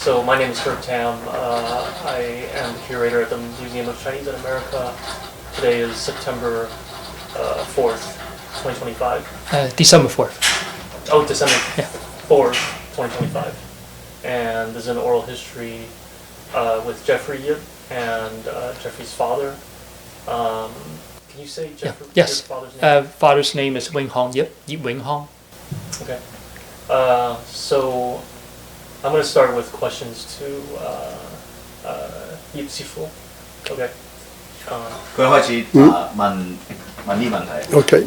So my name is Herb Tam. I am the curator at the Museum of Chinese in America. Today is September 4th, 2025. December 4th. Oh, December Yeah. 4th, 2025. And there's an oral history with Jeffrey Yip and Jeffrey's father. Can you say Jeffrey's father's name? Father's name is Wing Hong. Yip Wing Hong. Okay. So I'm going to start with questions to Yip Sifu. Okay. 佢開始問啲問題。Okay.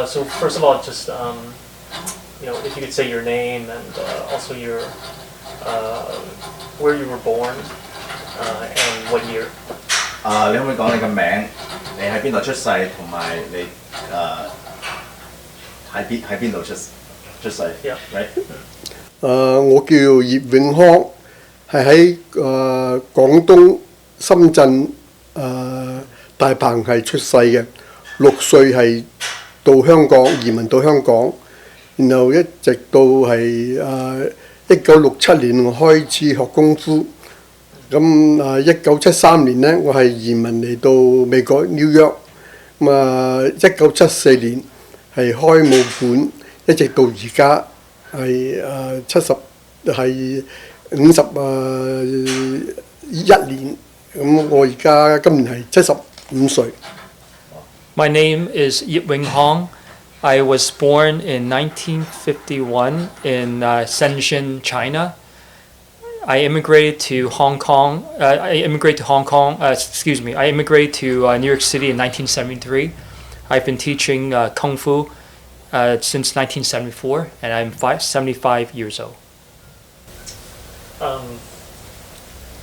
So first of all, just if you could say your name and also your where you were born and what year. 你可唔可以講你個名？你喺邊度出世，同埋你喺邊度出世 Yeah.？Right？ 我叫葉永康，係喺廣東深圳大鵬係出世嘅，6歲係到香港移民到香港，然後一直到係1967年我開始學功夫。咁1973年呢，我係移民嚟到美國 New York， 1974年係開武館，一直到而家係51年。咁我而家今年係75歲。My name is Yip Wing Hong. I was born in 1951 in Shenzhen, China. I immigrated to Hong Kong. I immigrated to New York City in 1973. I've been teaching Kung Fu since 1974, and I'm 75 years old.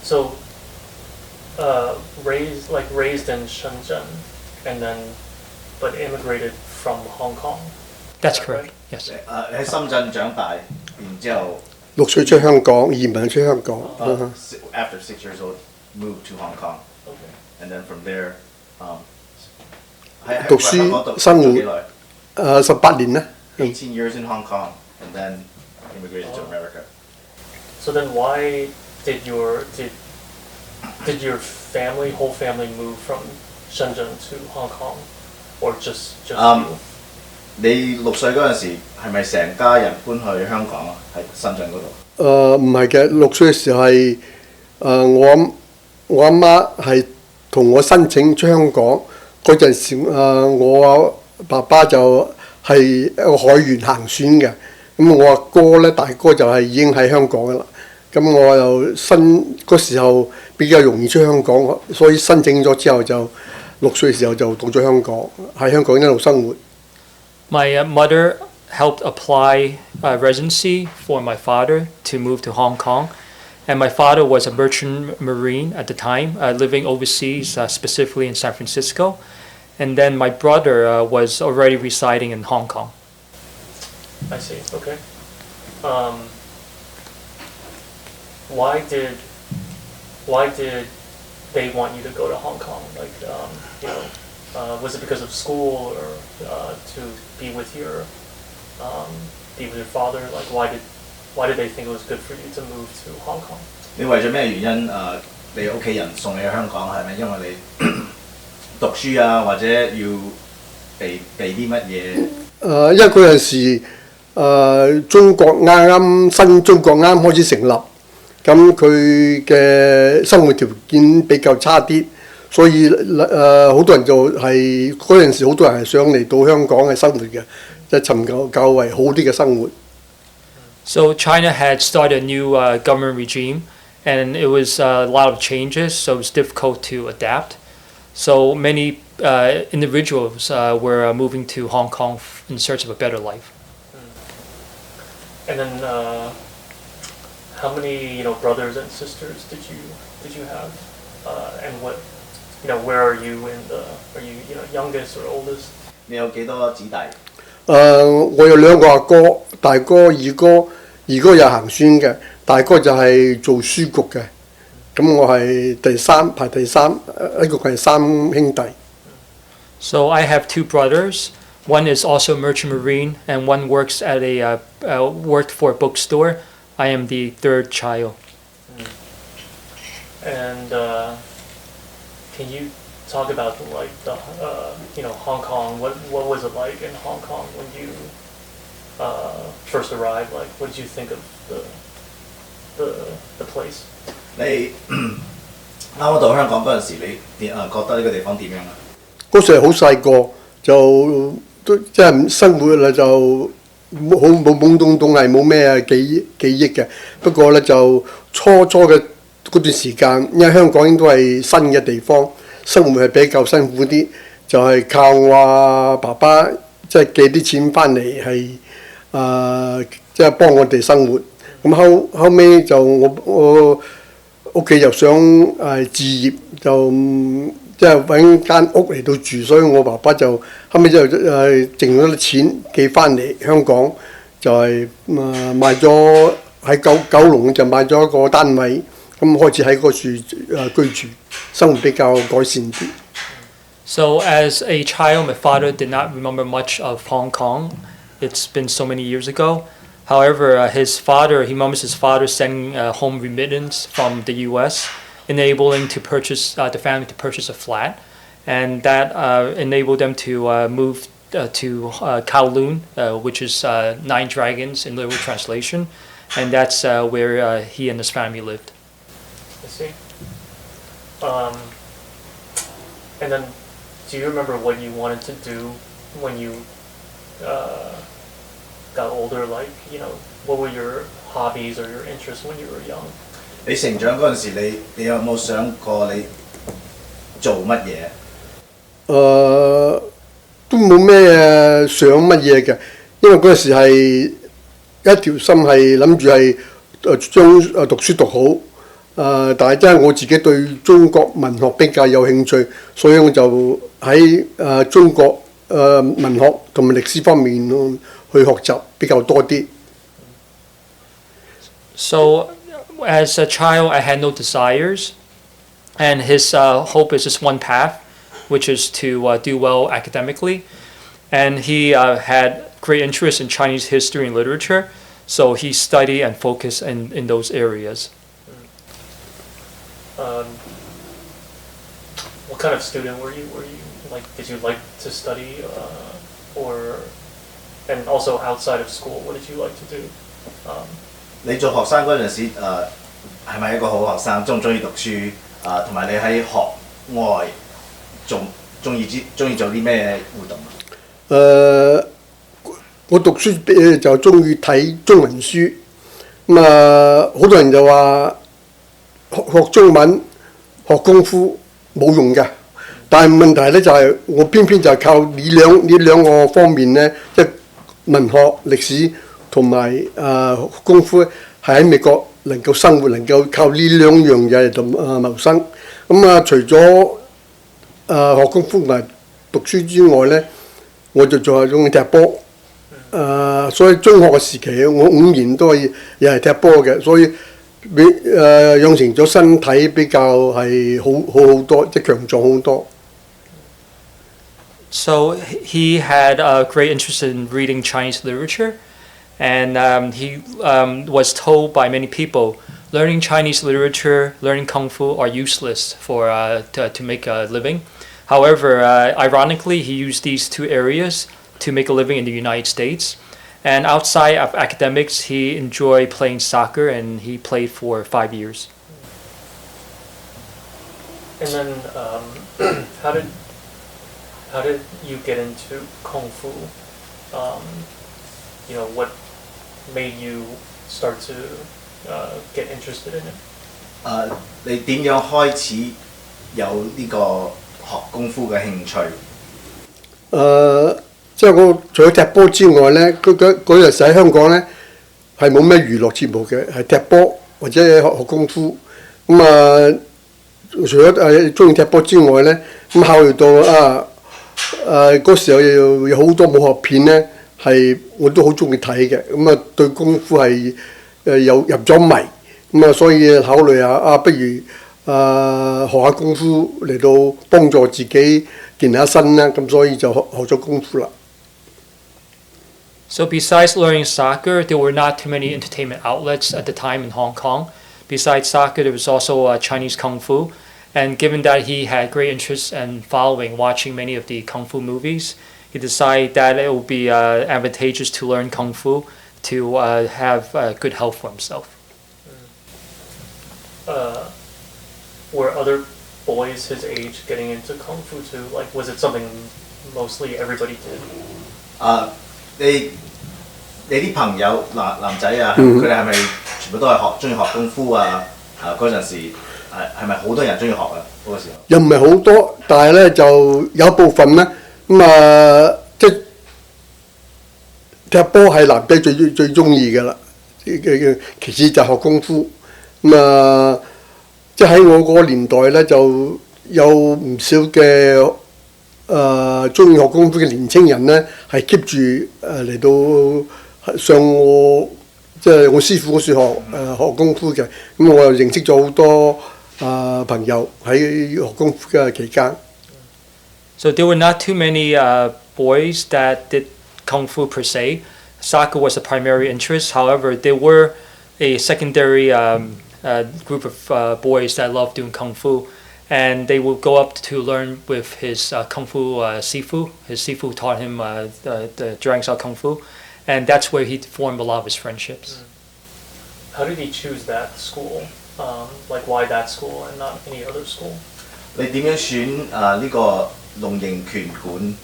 So raised in Shenzhen, and then but immigrated from Hong Kong. That's correct. Yes. 你喺深圳長大，然之後6歲出香港，移民出香港。after 6 years old moved to Hong Kong. Okay. And then from there, 讀書生活18年啦。18 years in Hong Kong, and then immigrated to America. So then, why did your whole family move from Shenzhen to Hong Kong, or just you? 你6歲嗰陣時係咪成家人搬去香港啊？喺深圳嗰度？唔係嘅，6歲嘅時候係我阿媽係同我申請出香港嗰陣時，我爸爸就係一個海員行船嘅，咁我阿哥咧大哥就係已經喺香港噶啦，咁我又嗰時候比較容易出香港，所以申請咗之後就6歲嘅時候就到咗香港，喺香港一路生活。My mother helped apply residency for my father to move to Hong Kong. And my father was a merchant marine at the time, living overseas, specifically in San Francisco. And then my brother was already residing in Hong Kong. I see. Okay. Why did they want you to go to Hong Kong? Was it because of school or to be with your father? Like, why did they think it was good for you to move to Hong Kong? 你為咗咩原因你屋企人送你去香港係咪因為你讀書啊，或者要避啲乜嘢？因為嗰陣時中國新中國啱開始成立，咁佢嘅生活條件比較差啲。所以好多人就係嗰陣時，好多人係想嚟到香港嘅生活嘅，即係尋求較為好啲嘅生活。So China had started a new government regime, and it was a lot of changes, so it was difficult to adapt. So many individuals were moving to Hong Kong in search of a better life. And then, how many brothers and sisters did you have, and what? Where are you are you youngest or oldest? 你有幾多子弟？我有2個阿哥，大哥、二哥又行船嘅，大哥就係做書局嘅，咁我係排第三，一個係3兄弟。So I have 2 brothers. One is also a merchant marine, and one works at worked for a bookstore. I am the third child. And can you talk about like the Hong Kong? What was it like in Hong Kong when you first arrived? Like, what did you think of the place? 你啱到香港嗰陣時，你覺得呢個地方點樣啊？嗰時係好細個，就都即係生活啦，就好懵懂懂，係冇咩記憶嘅。不過咧就初嘅嗰段時間，因為香港應該係新嘅地方，生活係比較辛苦啲，就係靠我爸爸即係寄啲錢翻嚟係即係幫我哋生活。咁後尾就我屋企又想置業，就即係揾間屋嚟到住，所以我爸爸就後尾就剩咗啲錢寄翻嚟香港，就係買咗喺九龍就買咗一個單位，咁開始喺嗰處居住，生活比較改善啲。So as a child, my father did not remember much of Hong Kong. It's been so many years ago. However, he remembers his father sending home remittance from the U.S., enabling the family to purchase a flat, and that enabled them to move to Kowloon, which is Nine Dragons in literal translation, and that's where he and his family lived. I see. And then, do you remember what you wanted to do when you got older? Like, what were your hobbies or your interests when you were young? 你成長嗰陣時，你有冇想過你做乜嘢？都冇咩想乜嘢嘅，因為嗰陣時係一條心係諗住係將讀書讀好。但係真係我自己對中國文學比較有興趣，所以我就喺中國文學同埋歷史方面去學習比較多啲。So, as a child, I had no desires, and his hope is just one path, which is to do well academically. And he had great interest in Chinese history and literature, so he studied and focused in those areas. What kind of student were you? Like, did you like to study, and also outside of school, what did you like to do? 你做學生嗰陣時，係咪一個好學生？中唔中意讀書？同埋你喺學外中意做啲咩活動啊？我讀書就中意睇中文書。好多人就話學中文學功夫冇用嘅，但係問題咧就係我偏偏就係靠呢兩個方面咧，即係文學、歷史同埋功夫係喺美國能夠生活，能夠靠呢兩樣嘢嚟到謀生。除咗學功夫同埋讀書之外咧，我就仲係中意踢波。所以中學嘅時期我5年都係又係踢波嘅，所以養成咗身體比較係好多，即係強壯好多。So he had a great interest in reading Chinese literature, and he was told by many people, learning Chinese literature, learning Kung Fu are useless to make a living. However, ironically, he used these two areas to make a living in the United States. And outside of academics, he enjoyed playing soccer, and he played for 5 years. And then, how did you get into Kung Fu? What made you start to get interested in it? 你點樣開始有呢個學功夫嘅興趣？即係我除咗踢波之外咧，嗰陣時喺香港咧係冇咩娛樂節目嘅，係踢波或者學功夫。除咗中意踢波之外咧，考慮到嗰時候有好多武學片咧，係我都好中意睇嘅。對功夫係有入咗迷，所以考慮下不如學下功夫嚟到幫助自己健下身啦。咁所以就學咗功夫啦。So besides learning soccer, there were not too many entertainment outlets at the time in Hong Kong. Besides soccer, there was also Chinese Kung Fu. And given that he had great interest and following, watching many of the Kung Fu movies, he decided that it would be advantageous to learn Kung Fu to have good health for himself. Were other boys his age getting into Kung Fu too? Like, was it something mostly everybody did? 你啲朋友男仔啊，佢哋係咪全部都係中意學功夫啊？嗰陣時係咪好多人中意學啊？嗰個時候又唔係好多，但係咧就有部分咧即係踢波係男仔最中意嘅啦。其次就學功夫即係喺我嗰個年代咧就有唔少嘅中意學功夫嘅年青人咧係 keep 住嚟到上我即係我師傅嗰處學功夫嘅，咁我又認識咗好多朋友喺學功夫嘅期間。So there were not too many boys that did Kung Fu per se. Soccer was a primary interest. However, there were a secondary group of boys that loved doing Kung Fu. And they would go up to learn with his Kung Fu Sifu. His Sifu taught him the Dragon Style Kung Fu. And that's where he formed a lot of his friendships. How did he choose that school? Like, why that school and not any other school? 你點樣選呢個龍形拳館？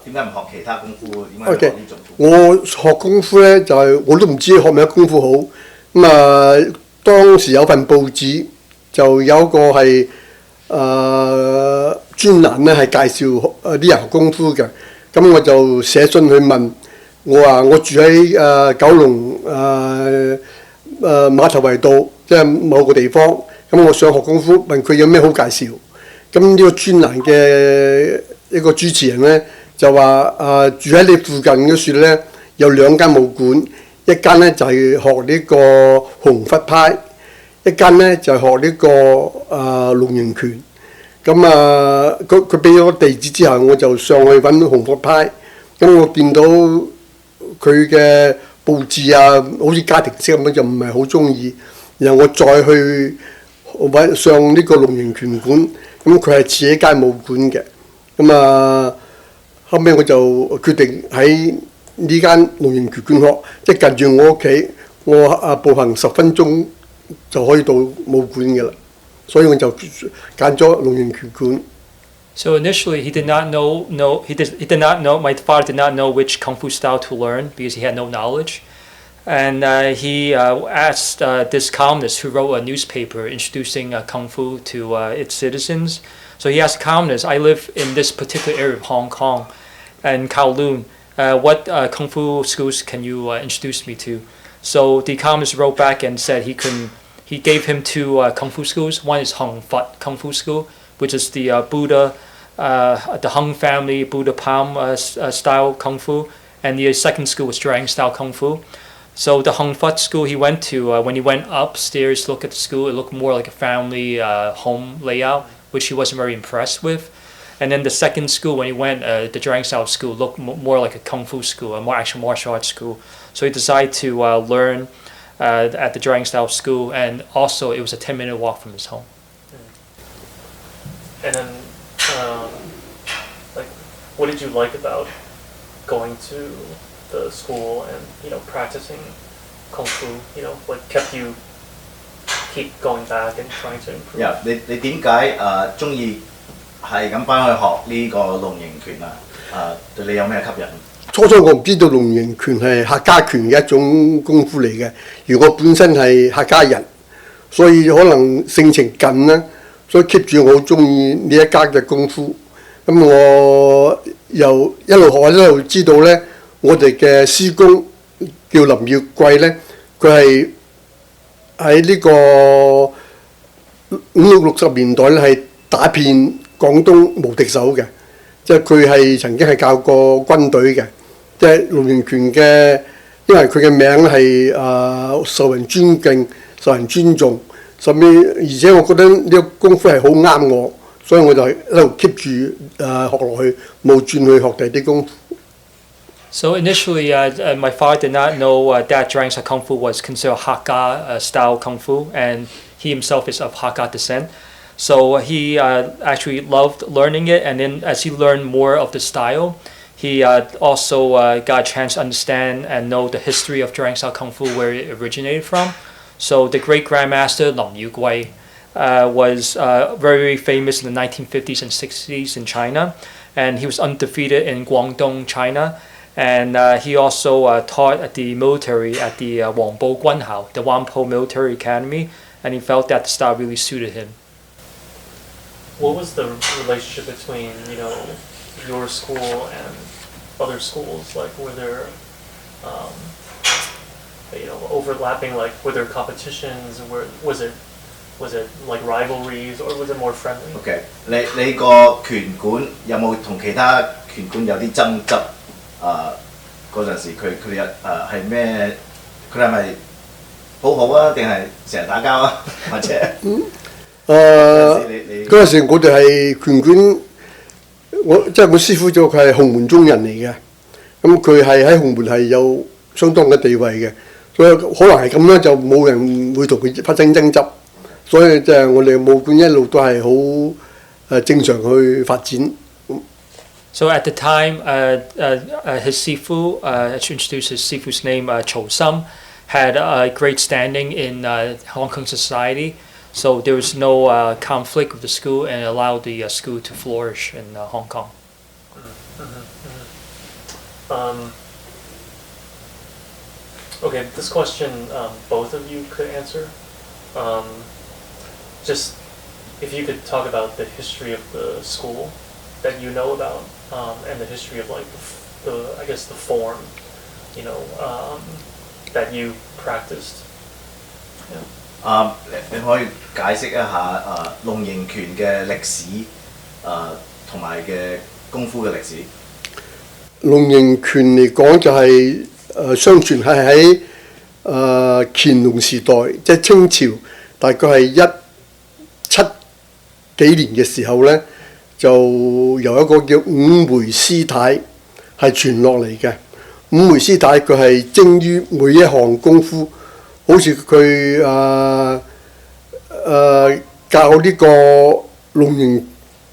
點解唔學其他功夫？點解學呢種？我學功夫咧就係我都唔知學咩功夫好。當時有份報紙就有一個係專欄咧係介紹啲人學功夫嘅，咁我就寫信去問我話我住喺九龍馬頭圍道，即係某個地方，咁我想學功夫，問佢有咩好介紹。咁呢個專欄嘅一個主持人咧就話住喺你附近嗰處咧有2間武館，一間咧就係學呢個紅佛派，一間咧就係學呢個龍形拳。咁佢俾咗地址之後，我就上去揾紅佛派。咁我見到佢嘅佈置啊，好似家庭式咁樣，就唔係好中意。然後我再去上呢個龍形拳館，咁佢係似一間武館嘅。後尾我就決定喺呢間龍形拳館學，即係近住我屋企，我步行10分鐘就可以到武館嘅啦。所以我就揀咗龍形拳館。So initially, he did not know. He did not know. My father did not know which kung fu style to learn because he had no knowledge, and he asked this columnist who wrote a newspaper introducing kung fu to its citizens. So he asked the columnist, "I live in this particular area of Hong Kong, and Kowloon. What kung fu schools can you introduce me to?" So the columnist wrote back and said he gave him 2 kung fu schools. One is Hung Fut Kung Fu School, which is the Buddha, the Hung family Buddha palm style Kung Fu, and the second school was Dragon Style Kung Fu. So the Hung Fut school he went to, when he went upstairs to look at the school, it looked more like a family home layout, which he wasn't very impressed with. And then the second school, when he went, the Dragon Style school looked more like a Kung Fu school, a more actual martial arts school. So he decided to learn at the Dragon Style school, and also it was a 10-minute walk from his home. And then, like, what did you like about going to the school and, practicing Kung Fu, what kept you keep going back and trying to improve? Yeah, 你點解中意係咁翻去學呢個龍形拳啊？對你有咩吸引？初我唔知道龍形拳係客家拳嘅一種功夫嚟嘅，而我本身係客家人，所以可能性情近啦。所以 keep 住我好中意呢一家嘅功夫，咁我又一路學一路知道咧，我哋嘅師公叫林耀貴咧，佢係喺呢個50、60年代咧係打遍廣東無敵手嘅，即係佢係曾經係教過軍隊嘅，即係龍形拳嘅，因為佢嘅名係受人尊敬、受人尊重。甚至而且我覺得呢個功夫係好啱我，所以我就一路 keep 住學落去，冇轉去學第啲功夫。So initially, my father did not know that Zhuang Xiao Kung Fu was considered Hakka style Kung Fu, and he himself is of Hakka descent. So he actually loved learning it, and then as he learned more of the style, he also got a chance to understand and know the history of Zhuang Xiao Kung Fu, where it originated from. So the great grandmaster Lam Yu Gui was very famous in the 1950s and 60s in China, and he was undefeated in Guangdong, China. And he also taught at the military at the Wangbo Guanhao, the Wampo Military Academy, and he felt that the style really suited him. What was the relationship between, your school and other schools? Like, were there, overlapping? Like, were there competitions? Was it like rivalries, or was it more friendly? OK，你個拳館有冇同其他拳館有啲爭執？嗰陣時佢哋係咩？佢哋係咪好好啊？定係成日打交啊？或者嗰陣時我哋係拳館，我師傅咗佢係洪門中人嚟嘅，咁佢係喺洪門係有相當嘅地位嘅，所以可能係咁樣就冇人會同佢發生爭執，所以即係我哋武館一路都係好正常去發展。So at the time, his sifu, to introduce his sifu's name, Chou Sum, had a great standing in Hong Kong society. So there was no conflict with the school, and it allowed the school to flourish in Hong Kong. Okay, this question both of you could answer. Just if you could talk about the history of the school that you know about, and the history of like the form, that you practiced. Yeah. 你可以解釋一下龍形拳嘅歷史同埋嘅功夫嘅歷史。龍形拳嚟講就係相傳係喺乾隆時代，即係清朝，大概係17幾年嘅時候呢，就由一個叫五梅師太係傳落嚟嘅。五梅師太佢係精於每一項功夫。好似佢教呢個龍形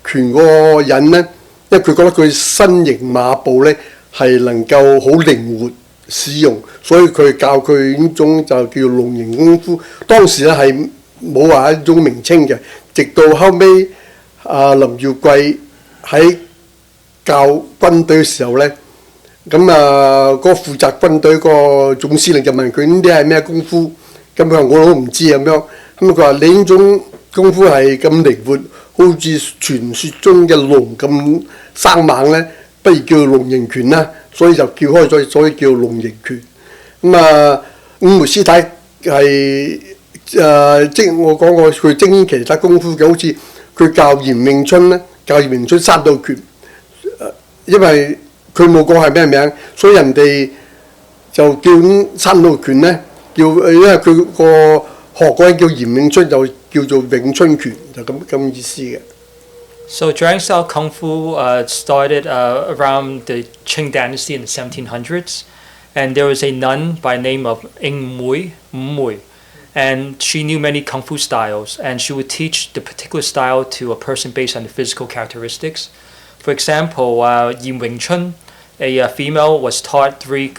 拳嗰個人呢，因為佢覺得佢身形馬步呢係能夠好靈活使用，所以佢教佢呢種就叫龍形功夫。當時呢係冇話一種名稱嘅，直到後尾林耀貴喺教軍隊嘅時候呢。咁嗰個負責軍隊個總司令就問佢呢啲係咩功夫？咁佢話我都唔知咁樣。咁佢話你呢種功夫係咁靈活，好似傳說中嘅龍咁生猛呢，不如叫龍形拳啦。所以就叫開咗，所以叫龍形拳。五梅師太係即我講過佢精於其他功夫嘅，好似佢教嚴詠春呢，教嚴詠春山道拳，因為佢冇講係咩名，所以人哋就叫山道拳呢，因為佢個學嗰人叫嚴詠春，就叫做詠春拳，就咁意思嘅。So Zhuang Xiao Kung Fu started around the Qing Dynasty in the 1700s, and there was a nun by the name of Wu Mui, and she knew many Kung Fu styles, and she would teach the particular style to a person based on the physical characteristics. For example, Yin Wing Chun, a female, was taught 3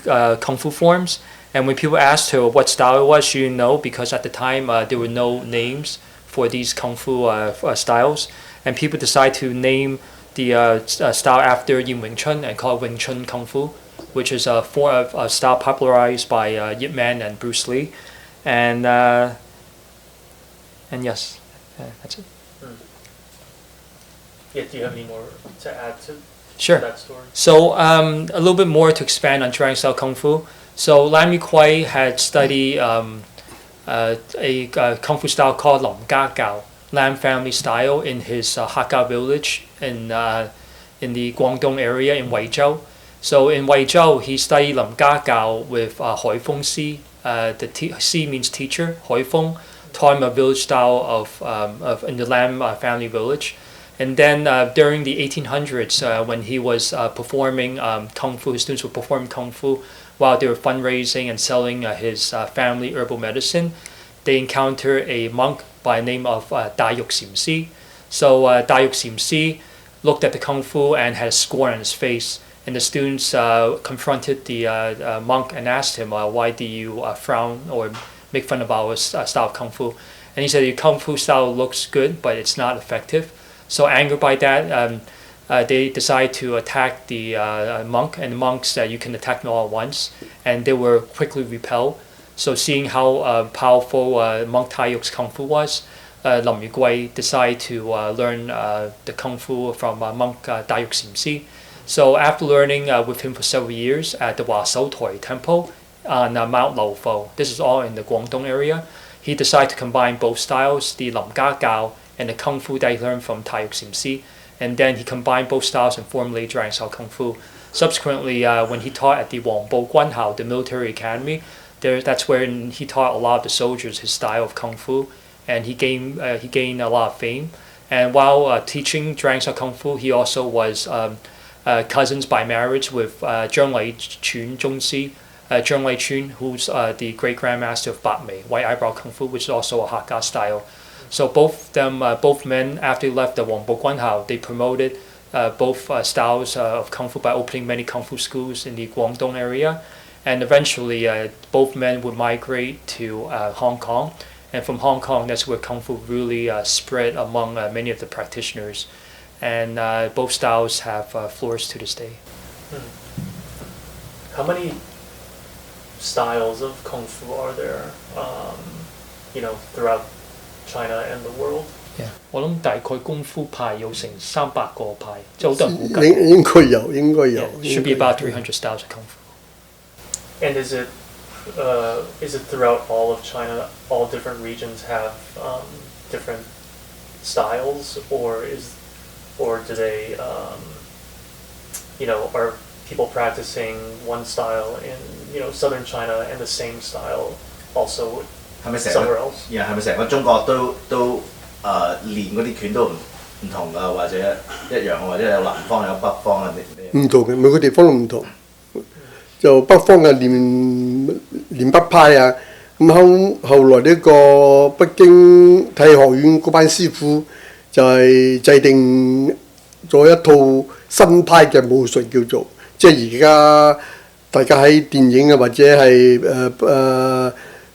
Kung Fu forms, and when people asked her what style it was, she didn't know because at the time there were no names for these Kung Fu styles, and people decided to name the style after Yin Wing Chun and call it Wing Chun Kung Fu, which is a form of style popularized by Yip Man and Bruce Lee, and yes, that's it. Yeah, do you have any more to add to Sure. that story? So a little bit more to expand on Zhuang Xiao Kung Fu. So Lam Yu Kuei had studied a Kung Fu style called Lam Ga Gao, Lam family style, in his Hakka village in the Guangdong area in Weizhou. So in Weizhou, he studied Lam Ga Gao with Hoi Feng Si. Si means teacher. Hoi Feng taught him a village style of in the Lam family village. And then during the 1800s, when he was performing kung fu, his students were performing kung fu while they were fundraising and selling his family herbal medicine. They encountered a monk by the name of Da Yuk Sim Si. So Da Yuk Sim Si looked at the kung fu and had a scorn on his face. And the students confronted the monk and asked him, why do you frown or make fun of our style of kung fu? And he said, your kung fu style looks good, but it's not effective. So angered by that, they decided to attack the monk, and the monks said, you can attack me all at once. And they were quickly repelled. So seeing how powerful Monk Tai Yuk's kung fu was, Lim Yu Gui decided to learn the kung fu from Monk Da Yuk Sim Si. So after learning with him for several years at the Wa Shou Toi Temple on Mount Lao Fo, this is all in the Guangdong area, he decided to combine both styles, the Lim Ga Gao and the kung fu that he learned from Tai Yuk Sim Si. And then he combined both styles and formulated Dragon Style Kung Fu. Subsequently, when he taught at the Wangbo Guanhao, the military academy, that's where he taught a lot of the soldiers his style of Kung Fu, and he gained a lot of fame. And while teaching Dragon Style Kung Fu, he also was cousins by marriage with Zheng Lei Chun Zhongxi, Zheng Lei Chun, who's the great grandmaster of Bat Mei, White Eyebrow Kung Fu, which is also a Hakka style. So both men, after they left the Wangbo Guanhao, they promoted both styles of Kung Fu by opening many Kung Fu schools in the Guangdong area. And eventually, both men would migrate to Hong Kong. And from Hong Kong, that's where Kung Fu really spread among many of the practitioners. And both styles have flourished to this day. How many styles of Kung Fu are there, throughout China and the world? Yeah. 我諗大概功夫派有成300個派，即係好多人估計。應該有，應該有。Yeah, should be about 300 styles of Kung Fu. And is it throughout all of China? All different regions have different styles, or do they, are people practicing one style in southern China and the same style also somewhere else? 係咪成個中國都練嗰啲拳都唔同㗎，或者一樣，或者有南方有北方啊？唔同嘅，每個地方都唔同。就北方嘅練北派啊，咁後來呢個北京體育學院嗰班師傅就係制定咗一套新派嘅武術叫做，即係而家大家喺電影啊或者係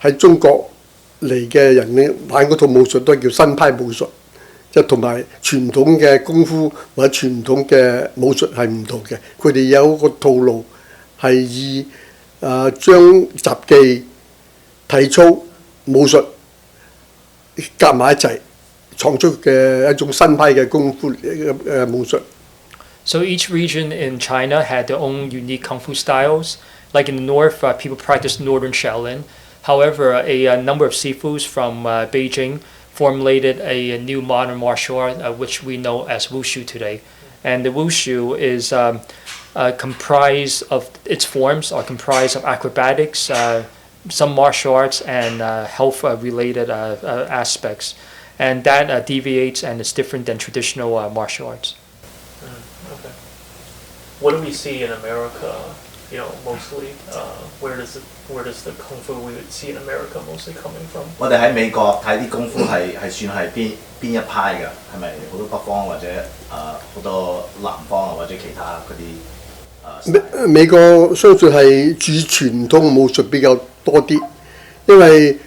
喺中國嚟嘅人咧玩嗰套武術都係叫新派武術，即係同埋傳統嘅功夫或者傳統嘅武術係唔同嘅，佢哋有個套路。係以將雜技、體操、武術夾埋一齊，創出嘅一種新派嘅功夫武術。So each region in China had their own unique kung fu styles. Like in the north, people practiced Northern Shaolin. However, a number of sifus from Beijing formulated a new modern martial art, which we know as Wushu today. And the Wushu is comprised of its forms are comprised of acrobatics, some martial arts, and health-related aspects, and that deviates and is different than traditional martial arts. Okay. What do we see in America? Mostly, where does the Kung Fu we would see in America mostly coming from? 我哋喺美國睇啲功夫係算係邊一派㗎？係咪好多北方或者好多南方啊或者其他嗰啲？美國相信係主傳統武術比較多啲，因為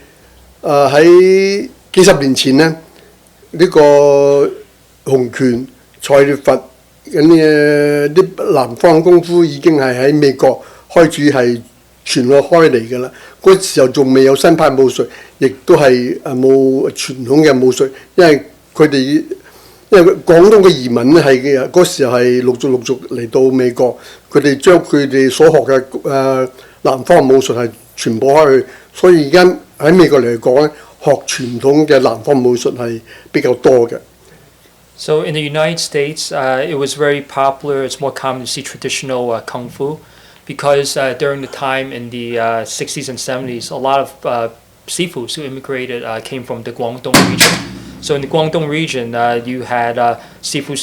喺幾十年前呢，呢個洪拳、蔡烈佛啲南方功夫已經係喺美國開始係傳開嚟㗎啦。嗰時候仲未有新派武術，亦都係冇傳統嘅武術，因為廣東嘅移民咧係嗰時候係陸續嚟到美國，佢哋將佢哋所學嘅南方武術係傳播開去，所以而家喺美國嚟講咧，學傳統嘅南方武術係比較多嘅。So in the United States, it was very popular. It's more common to see traditional kung fu because during the time in the 60s and 70s, a lot of sifus who immigrated came from the Guangdong region. So in the Guangdong region, you had Sifu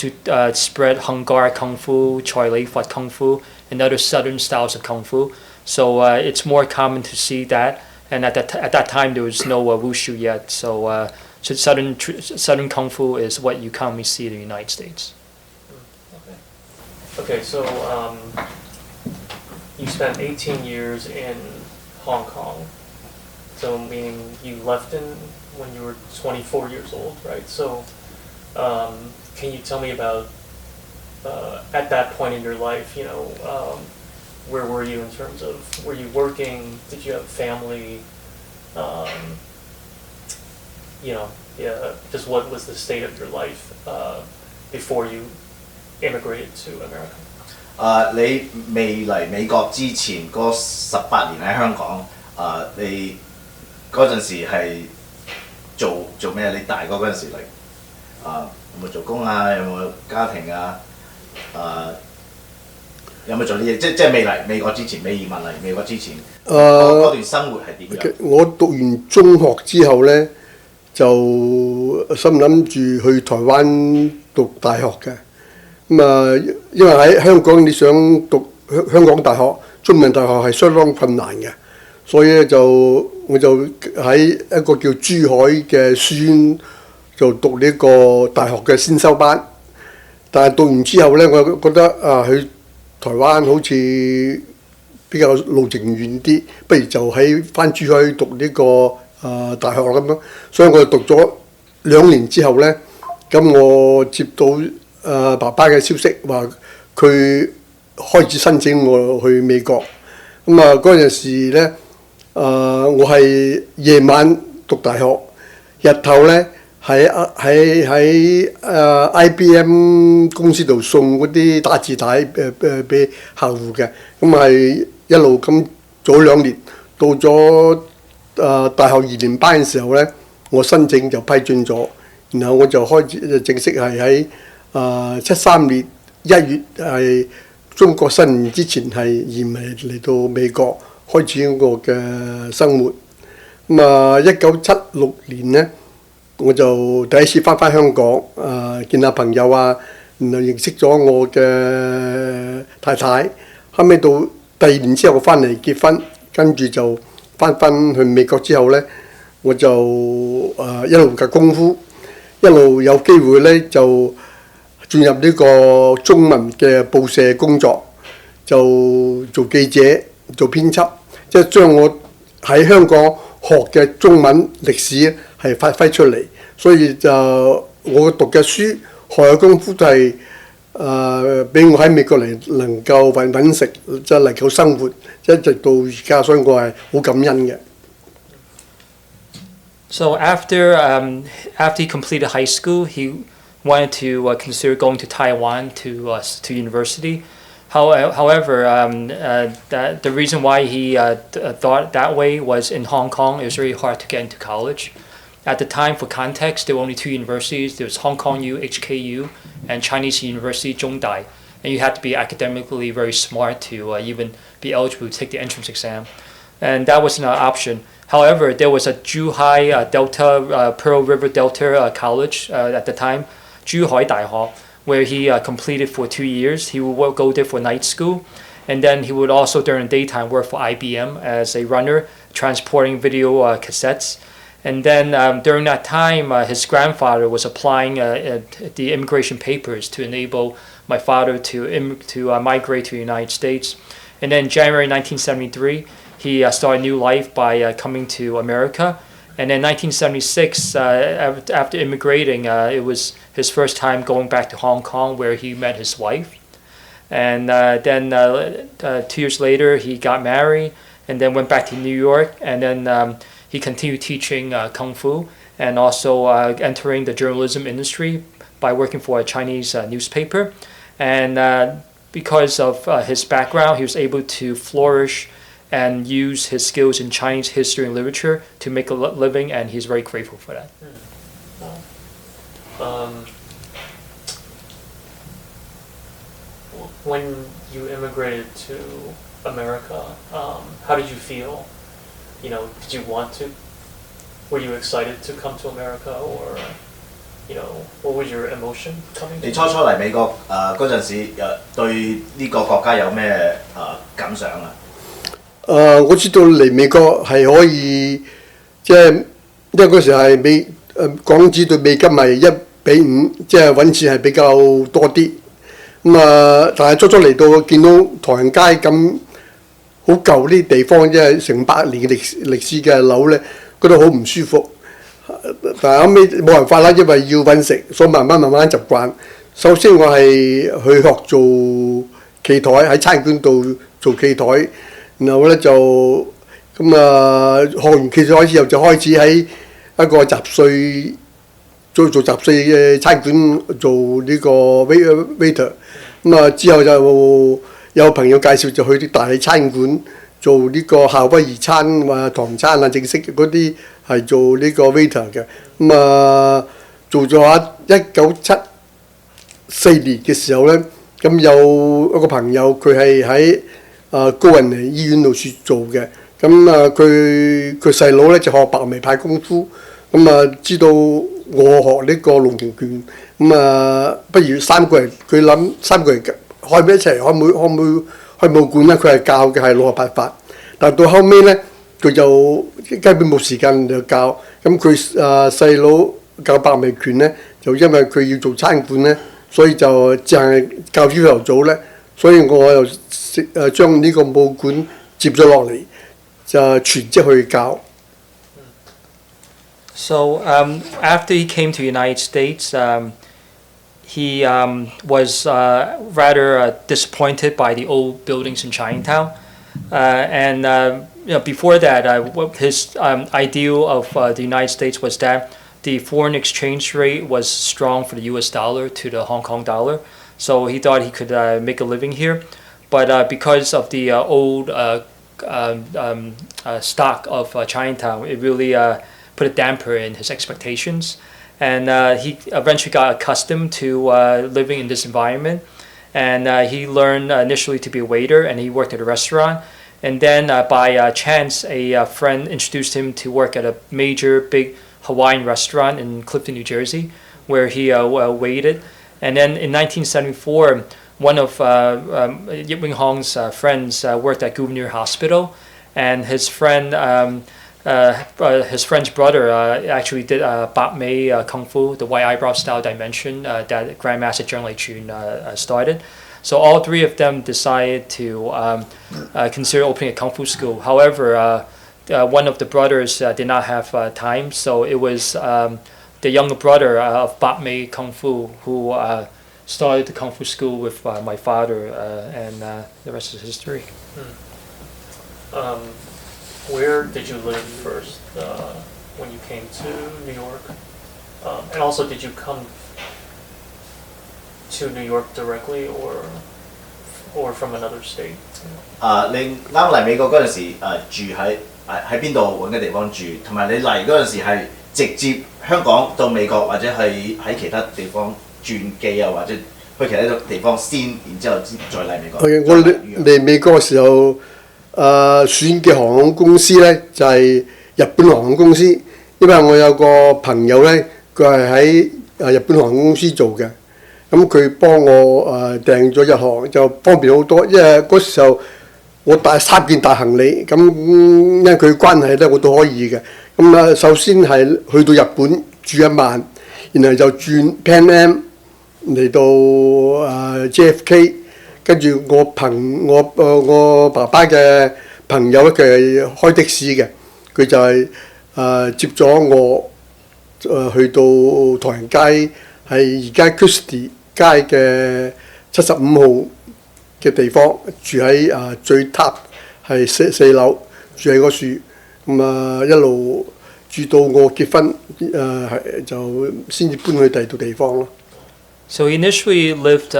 spread Hung Gar Kung Fu, Choi Lei Fat Kung Fu, and other southern styles of Kung Fu. So it's more common to see that. And at that time, there was no wushu yet. So southern Kung Fu is what you commonly see in the United States. Okay, so you spent 18 years in Hong Kong. So meaning you left when you were 24 years old, right? So can you tell me about at that point in your life, where were you in terms of, were you working? Did you have family? Just what was the state of your life before you immigrated to America? 你未嚟美國之前嗰18年喺香港，你嗰陣時係做咩？你大個嗰陣時嚟，有冇做工啊？有冇家庭啊？有冇做啲嘢？即係未嚟美國之前，未移民嚟美國之前，嗰段生活係點樣？我讀完中學之後呢，就心諗住去台灣讀大學嘅。咁因為喺香港你想讀香港大學、中文大學係相當困難嘅，所以咧我就喺一個叫珠海嘅書院就讀呢個大學嘅先修班。但係讀完之後咧，我覺得去台灣好似比較路程遠啲，不如就返珠海讀呢個大學咁樣。所以我就讀咗2年之後咧，咁我接到爸爸嘅消息話佢開始申請我去美國。咁嗰陣時咧，我係夜晚讀大學，日頭咧喺IBM 公司度送嗰啲打字帶俾客戶嘅。咁係一路咁早2年，到咗大學2年班嘅時候咧，我申請就批准咗，然後我就開始正式係喺73年1月係中國新年之前係移民嚟到美國開始我嘅生活。咁1976年呢，我就第一次翻香港見下朋友啊，然後認識咗我嘅太太。後尾到第2年之後我翻嚟結婚，跟住就翻去美國之後呢，我就一路嘅功夫，一路有機會呢就進入呢個中文嘅報社工作，就做記者、做編輯，即係將我喺香港學嘅中文歷史係發揮出嚟。所以就我讀嘅書、學嘅功夫都係俾我喺美國嚟能夠揾食，即係能夠生活，一直到而家，所以我係好感恩嘅。So after he completed high school, he wanted to consider going to Taiwan to university. However, the reason why he thought that way was in Hong Kong, it was very hard to get into college. At the time, for context, there were only 2 universities. There was Hong Kong U, HKU, and Chinese University, Zhongdai. And you had to be academically very smart to even be eligible to take the entrance exam. And that wasn't an option. However, there was a Zhuhai Delta, Pearl River Delta College at the time, Zhuhai Daihao, where he completed for 2 years. He would go there for night school, and then he would also during the daytime work for IBM as a runner, transporting video cassettes. And then during that time, his grandfather was applying the immigration papers to enable my father to migrate to the United States. And then in January 1973, he started a new life by coming to America. And in 1976, after immigrating, it was his first time going back to Hong Kong, where he met his wife. And then 2 years later, he got married, and then went back to New York. And then he continued teaching Kung Fu, and also entering the journalism industry by working for a Chinese newspaper. And because of his background, he was able to flourish and use his skills in Chinese history and literature to make a living, and he's very grateful for that. When you immigrated to America, how did you feel? Did you want to? Were you excited to come to America, or? what was your emotion coming? 你初嚟美國嗰陣時，對呢個國家有咩感想啊？我知道嚟美國係可以，即係因為嗰時係港紙對美金係1:5，即係揾錢係比較多啲。但係初嚟到見到唐人街咁好舊啲地方，即係成百年嘅歷史嘅樓咧，覺得好唔舒服。但係後尾冇辦法啦，因為要揾食，所以慢慢習慣。首先我係去學做企台，喺餐館度做企台，然後咧就學完企台之後就開始喺一個雜碎做雜碎嘅餐館做呢個 waiter。之後就有朋友介紹就去啲大餐館做呢個夏威夷餐唐餐正式嗰啲係做呢個 waiter 嘅。做咗下1974年嘅時候咧，有一個朋友佢係喺高人尼醫院度做嘅。佢細佬咧就學白眉派功夫，知道我學呢個龍拳拳，不如三個人開咩一齊開武館咧？佢係教嘅係68法，但到後尾咧佢就根本冇時間就教。佢細佬教白眉拳咧，就因為佢要做餐館咧，所以就淨係教朝頭早咧，所以我又將呢個武館接咗落嚟，就全職去教。So after he came to the United States, he was rather disappointed by the old buildings in Chinatown, and before that, his ideal of the United States was that the foreign exchange rate was strong for the U.S. dollar to the Hong Kong dollar, so he thought he could make a living here, but because of the old stock of Chinatown, it really put a damper in his expectations, and he eventually got accustomed to living in this environment, and he learned initially to be a waiter, and he worked at a restaurant, and then by chance a friend introduced him to work at a major big Hawaiian restaurant in Clifton, New Jersey, where he waited, and then in 1974 one of Yip Wing Hong's friends worked at Gouverneur Hospital, and his friend's brother actually did Bap Mei Kung Fu, the white eyebrow style dimension that Grandmaster Zheng Lei Chun started. So all three of them decided to consider opening a Kung Fu school. However, one of the brothers did not have time, so it was the younger brother of Bap Mei Kung Fu who started the Kung Fu school with my father, and the rest is history. Where did you live first when you came to New York? And also, did you come to New York directly or from another state? 你啱嚟美國嗰陣時住喺邊度揾嘅地方住，同埋你嚟嗰陣時係直接香港到美國，或者係喺其他地方轉機啊，或者去其他地方先，然之後再嚟美國。我嚟美國嘅時候，選嘅航空公司咧就係日本航空公司，因為我有個朋友咧，佢係喺日本航空公司做嘅，咁佢幫我訂咗日航，就方便好多，因為嗰時候我帶3件大行李，咁因為佢關係咧，我都可以嘅。首先係去到日本住1晚，然後就轉 Pan Am 嚟到JFK， 跟住我爸爸嘅朋友咧，佢係開的士嘅，佢就係接咗我去到唐人街，係而家 Christie 街嘅75號嘅地方，住喺最 top 係4樓，住喺嗰處，一路住到我結婚，就先至搬去第二度地方咯。So he initially lived.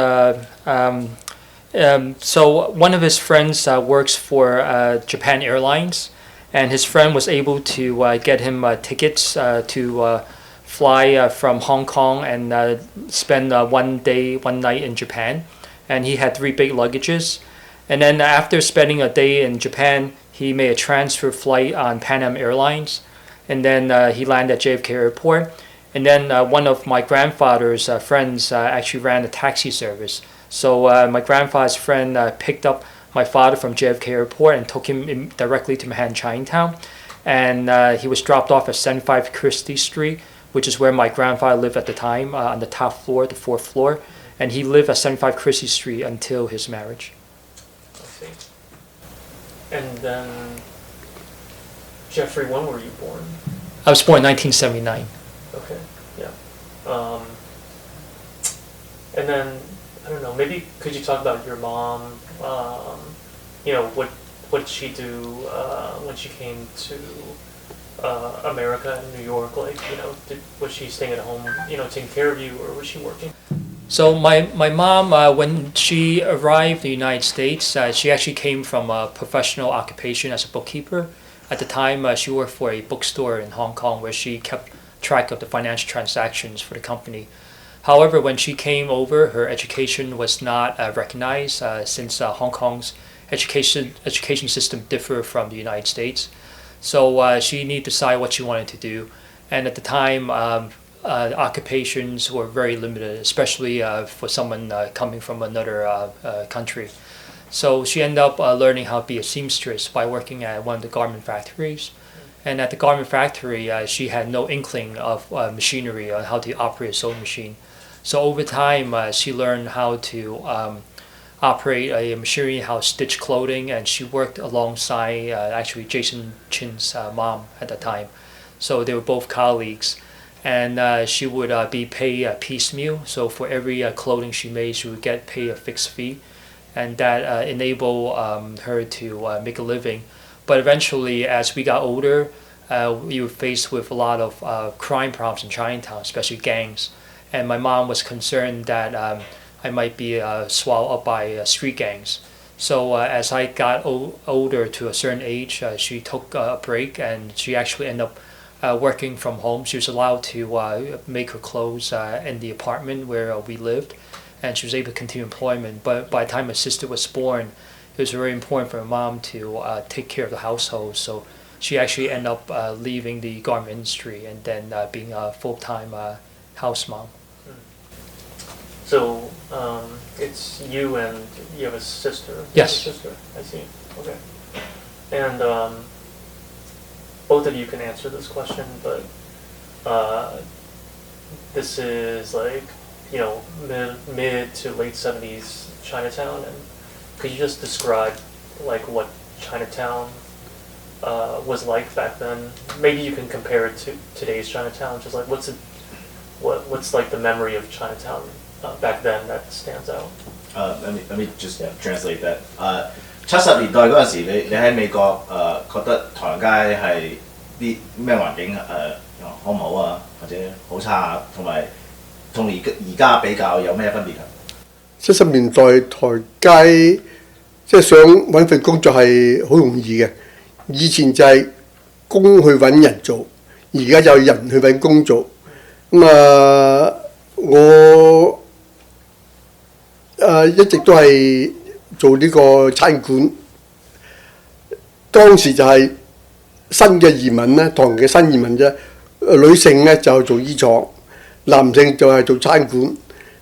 So one of his friends works for Japan Airlines, and his friend was able to get him tickets to fly from Hong Kong and spend 1 day, 1 night in Japan. And he had 3 big luggages. And then after spending a day in Japan, he made a transfer flight on Pan Am Airlines. And then he landed at JFK Airport. And then one of my grandfather's friends actually ran a taxi service. So my grandfather's friend picked up my father from JFK Airport and took him directly to Manhattan Chinatown. And he was dropped off at 75 Christie Street, which is where my grandfather lived at the time, on the top floor, the fourth floor. And he lived at 75 Christie Street until his marriage. I see. And then, Jeffrey, when were you born? I was born in 1979. Okay, yeah. And then, I don't know, maybe could you talk about your mom? What did she do when she came to America and New York? Like, was she staying at home, taking care of you, or was she working? So my mom, when she arrived in the United States, she actually came from a professional occupation as a bookkeeper. At the time, she worked for a bookstore in Hong Kong where she kept track of the financial transactions for the company. However, when she came over, her education was not recognized since Hong Kong's education system differ from the United States. So she needed to decide what she wanted to do. And at the time, occupations were very limited, especially for someone coming from another country. So she ended up learning how to be a seamstress by working at one of the garment factories. And at the garment factory, she had no inkling of machinery or how to operate a sewing machine. So over time, she learned how to operate a machinery, how to stitch clothing, and she worked alongside actually Jason Chin's mom at the time. So they were both colleagues. And she would be paid piecemeal. So for every clothing she made, she would get paid a fixed fee. And that enabled her to make a living. But eventually, as we got older, we were faced with a lot of crime problems in Chinatown, especially gangs. And my mom was concerned that I might be swallowed up by street gangs. So as I got older to a certain age, she took a break and she actually ended up working from home. She was allowed to make her clothes in the apartment where we lived, and she was able to continue employment. But by the time my sister was born, it was very important for my mom to take care of the household. So she actually ended up leaving the garment industry and then being a full-time house mom. So it's you and you have a sister? Yes. A sister, I see. Okay. And both of you can answer this question, but this is like, mid to late 70s Chinatown, and could you just describe like what Chinatown was like back then? Maybe you can compare it to today's Chinatown. Just like what's like the memory of Chinatown back then that stands out? Let me just translate that. 70年代嗰陣時，你喺美國覺得唐人街係啲咩環境好唔好啊，或者好差啊，同埋同而家比較有咩分別啊？70年代台街即係想揾份工作係好容易嘅，以前就係工去揾人做，而家有人去揾工做。我一直都係做呢個餐館。當時就係新嘅移民咧，唐人嘅新移民啫。女性咧就做衣廠，男性就係做餐館。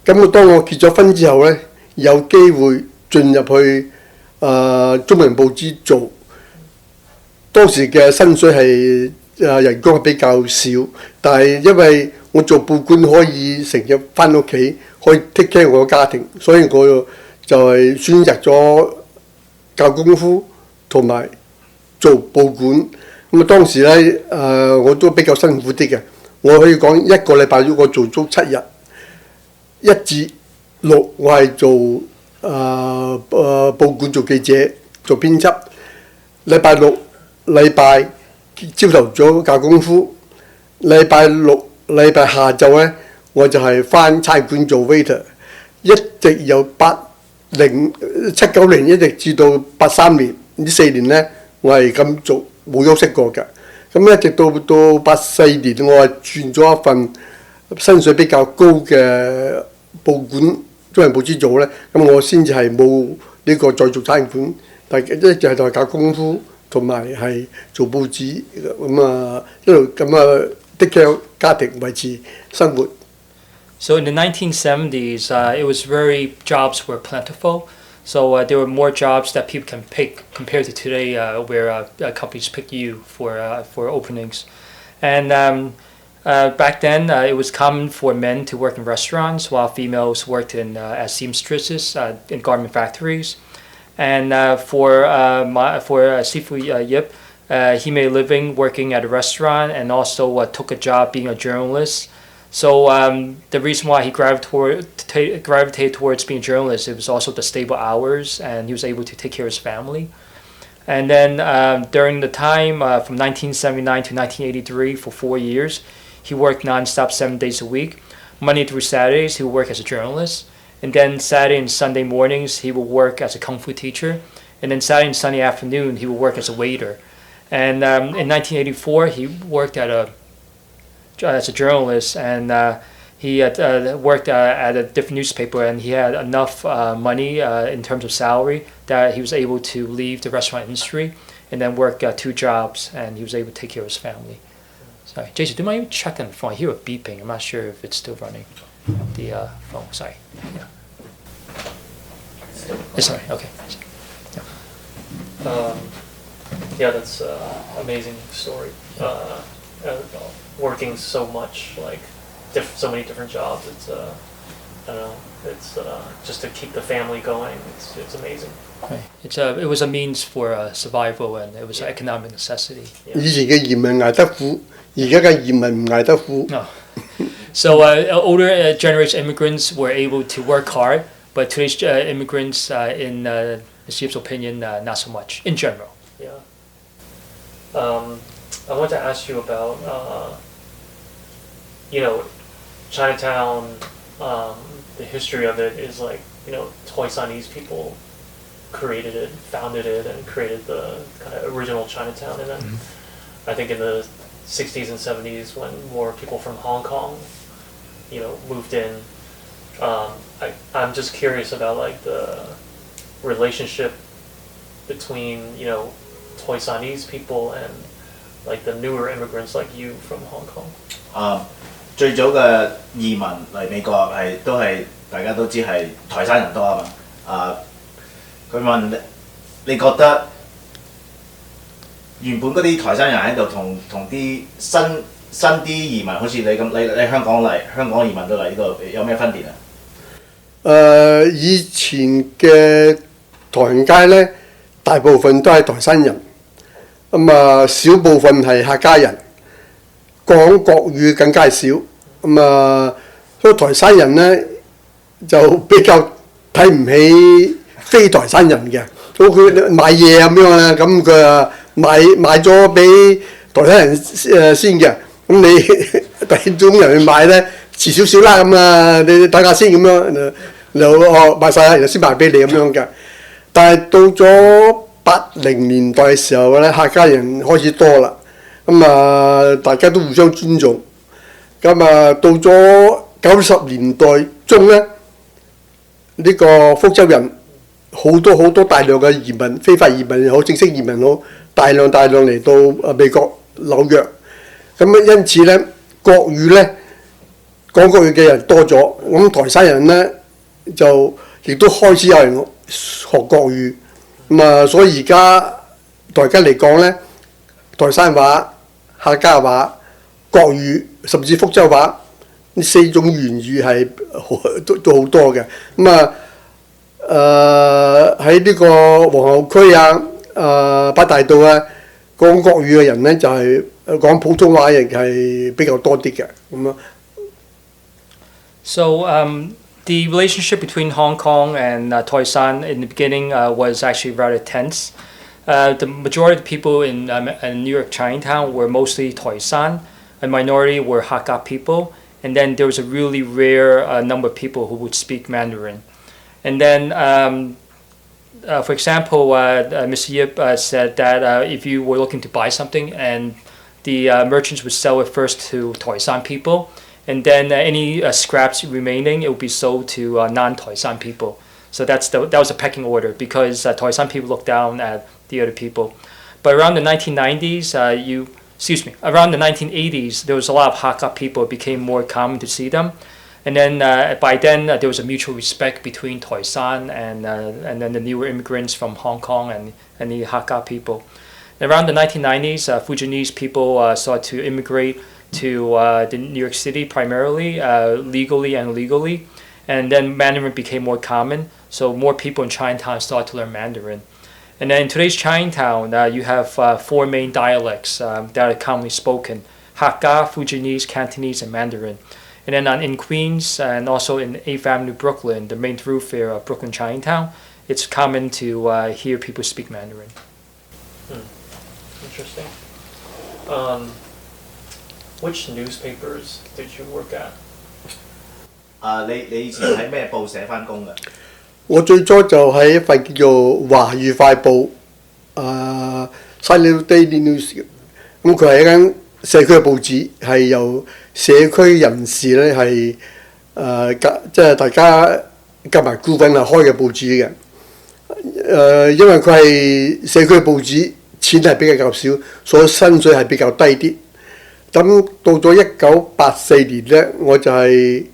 咁當我結咗婚之後咧，有機會進入去中文報紙做。當時嘅薪水係人工係比較少，但係因為我做報館可以成日翻屋企，可以 take care 我嘅家庭，所以我就係選擇咗教功夫同埋做報館。當時咧我都比較辛苦啲嘅，我可以講一個禮拜我做足7日，1至6我係做報館做記者做編輯，禮拜6禮拜朝頭早教功夫，禮拜6禮拜下晝咧我就係返餐館做 waiter， 一直由79年一直至到83年呢4年咧我係咁做。冇休息過㗎，咁一直到84年，我係轉咗一份薪水比較高嘅報館中文報紙做咧，咁我先至係冇呢個再做餐館，但係一直係教功夫同埋係做報紙，咁一路咁take care 家庭維持生活。So in the 1970s, it was jobs were plentiful. So there were more jobs that people can pick compared to today, where companies pick you for openings. And back then, it was common for men to work in restaurants, while females worked as seamstresses in garment factories. And for Sifu Yip, he made a living working at a restaurant, and also took a job being a journalist. So the reason why he gravitated towards being a journalist, it was also the stable hours, and he was able to take care of his family. And then during the time from 1979 to 1983, for 4 years, he worked nonstop 7 days a week. Monday through Saturdays, he would work as a journalist. And then Saturday and Sunday mornings, he would work as a kung fu teacher. And then Saturday and Sunday afternoon, he would work as a waiter. And in 1984, he worked as a journalist, and he had worked at a different newspaper, and he had enough money in terms of salary that he was able to leave the restaurant industry and then work 2 jobs, and he was able to take care of his family. Sorry, Jason, do you mind checking the phone? I hear a beeping. I'm not sure if it's still running. The phone, sorry. Yeah. It's sorry, okay. Yeah, that's an amazing story. Working so much, like so many different jobs. It's I don't know. It's just to keep the family going. It's amazing. Right. It was a means for survival, and it was an economic necessity. 以前嘅移民捱得苦，而家嘅移民唔捱得苦。No. So older generation immigrants were able to work hard, but today's immigrants, in Mr. Yip's opinion, not so much in general. Yeah. I want to ask you about, Chinatown. The history of it is like, Toisanese people created it, founded it, and created the kind of original Chinatown. And then I think in the 60s and 70s, when more people from Hong Kong, moved in, I'm just curious about like the relationship between, Toisanese people and like the newer immigrants like you from Hong Kong. 最早嘅移民嚟美國都係大家都知係台山人多啊嘛。佢問你覺得原本嗰啲台山人喺度同啲新啲移民，好似你咁，你香港移民到嚟呢度有咩分別啊？以前嘅唐人街咧，大部分都係台山人，少部分係客家人，講國語更加少。所以台山人咧就比較睇唔起非台山人嘅，佢買嘢咁樣啦，咁佢啊買咗俾台山人先嘅，咁你第二種人去買咧遲少少啦咁啊，你等下先咁樣，就買晒啦，然後先賣俾你咁樣嘅。但係到咗80年代嘅時候咧，客家人開始多啦，大家都互相尊重。到咗90年代中咧，呢個福州人好多大量嘅移民，非法移民又好，正式移民好，大量嚟到美國紐約。因此咧，國語咧講國語嘅人多咗，咁台山人咧就亦都開始有人學國語。所以而家大家嚟講咧，台山話、客家話、國語甚至福州話呢4種言語係都好多嘅。喺呢個皇后區北大道講國語嘅人咧就係講普通話亦係比較多啲嘅咁啊。So the relationship between Hong Kong and Toisan in the beginning was actually rather tense. The majority of the people in New York Chinatown were mostly Toisan. A minority were Hakka people, and then there was a really rare number of people who would speak Mandarin. And then, for example, Mr. Yip said that if you were looking to buy something, and the merchants would sell it first to Toisan people, and then any scraps remaining, it would be sold to non-Toisan people. So that was a pecking order, because Toisan people looked down at the other people. But around the 1990s, around the 1980s, there was a lot of Hakka people. It became more common to see them. And then by then, there was a mutual respect between Toisan and then the newer immigrants from Hong Kong and the Hakka people. And around the 1990s, Fujianese people started to immigrate to New York City primarily, legally and illegally. And then Mandarin became more common, so more people in Chinatown started to learn Mandarin. And then in today's Chinatown, you have 4 main dialects that are commonly spoken: Hakka, Fujianese, Cantonese, and Mandarin. And then in Queens and also in 8th Avenue, Brooklyn, the main thoroughfare of Brooklyn Chinatown, it's common to hear people speak Mandarin. Interesting. Which newspapers did you work at? 你以前喺咩報社翻工㗎？我最初就喺一份叫做《華語快報》Silent Daily News 嘅，咁佢係一間社區嘅報紙，係由社區人士咧係即係大家夾埋股份係開嘅報紙嘅。因為佢係社區嘅報紙，錢係比較少，所以薪水係比較低啲。咁到咗1984年咧，我就係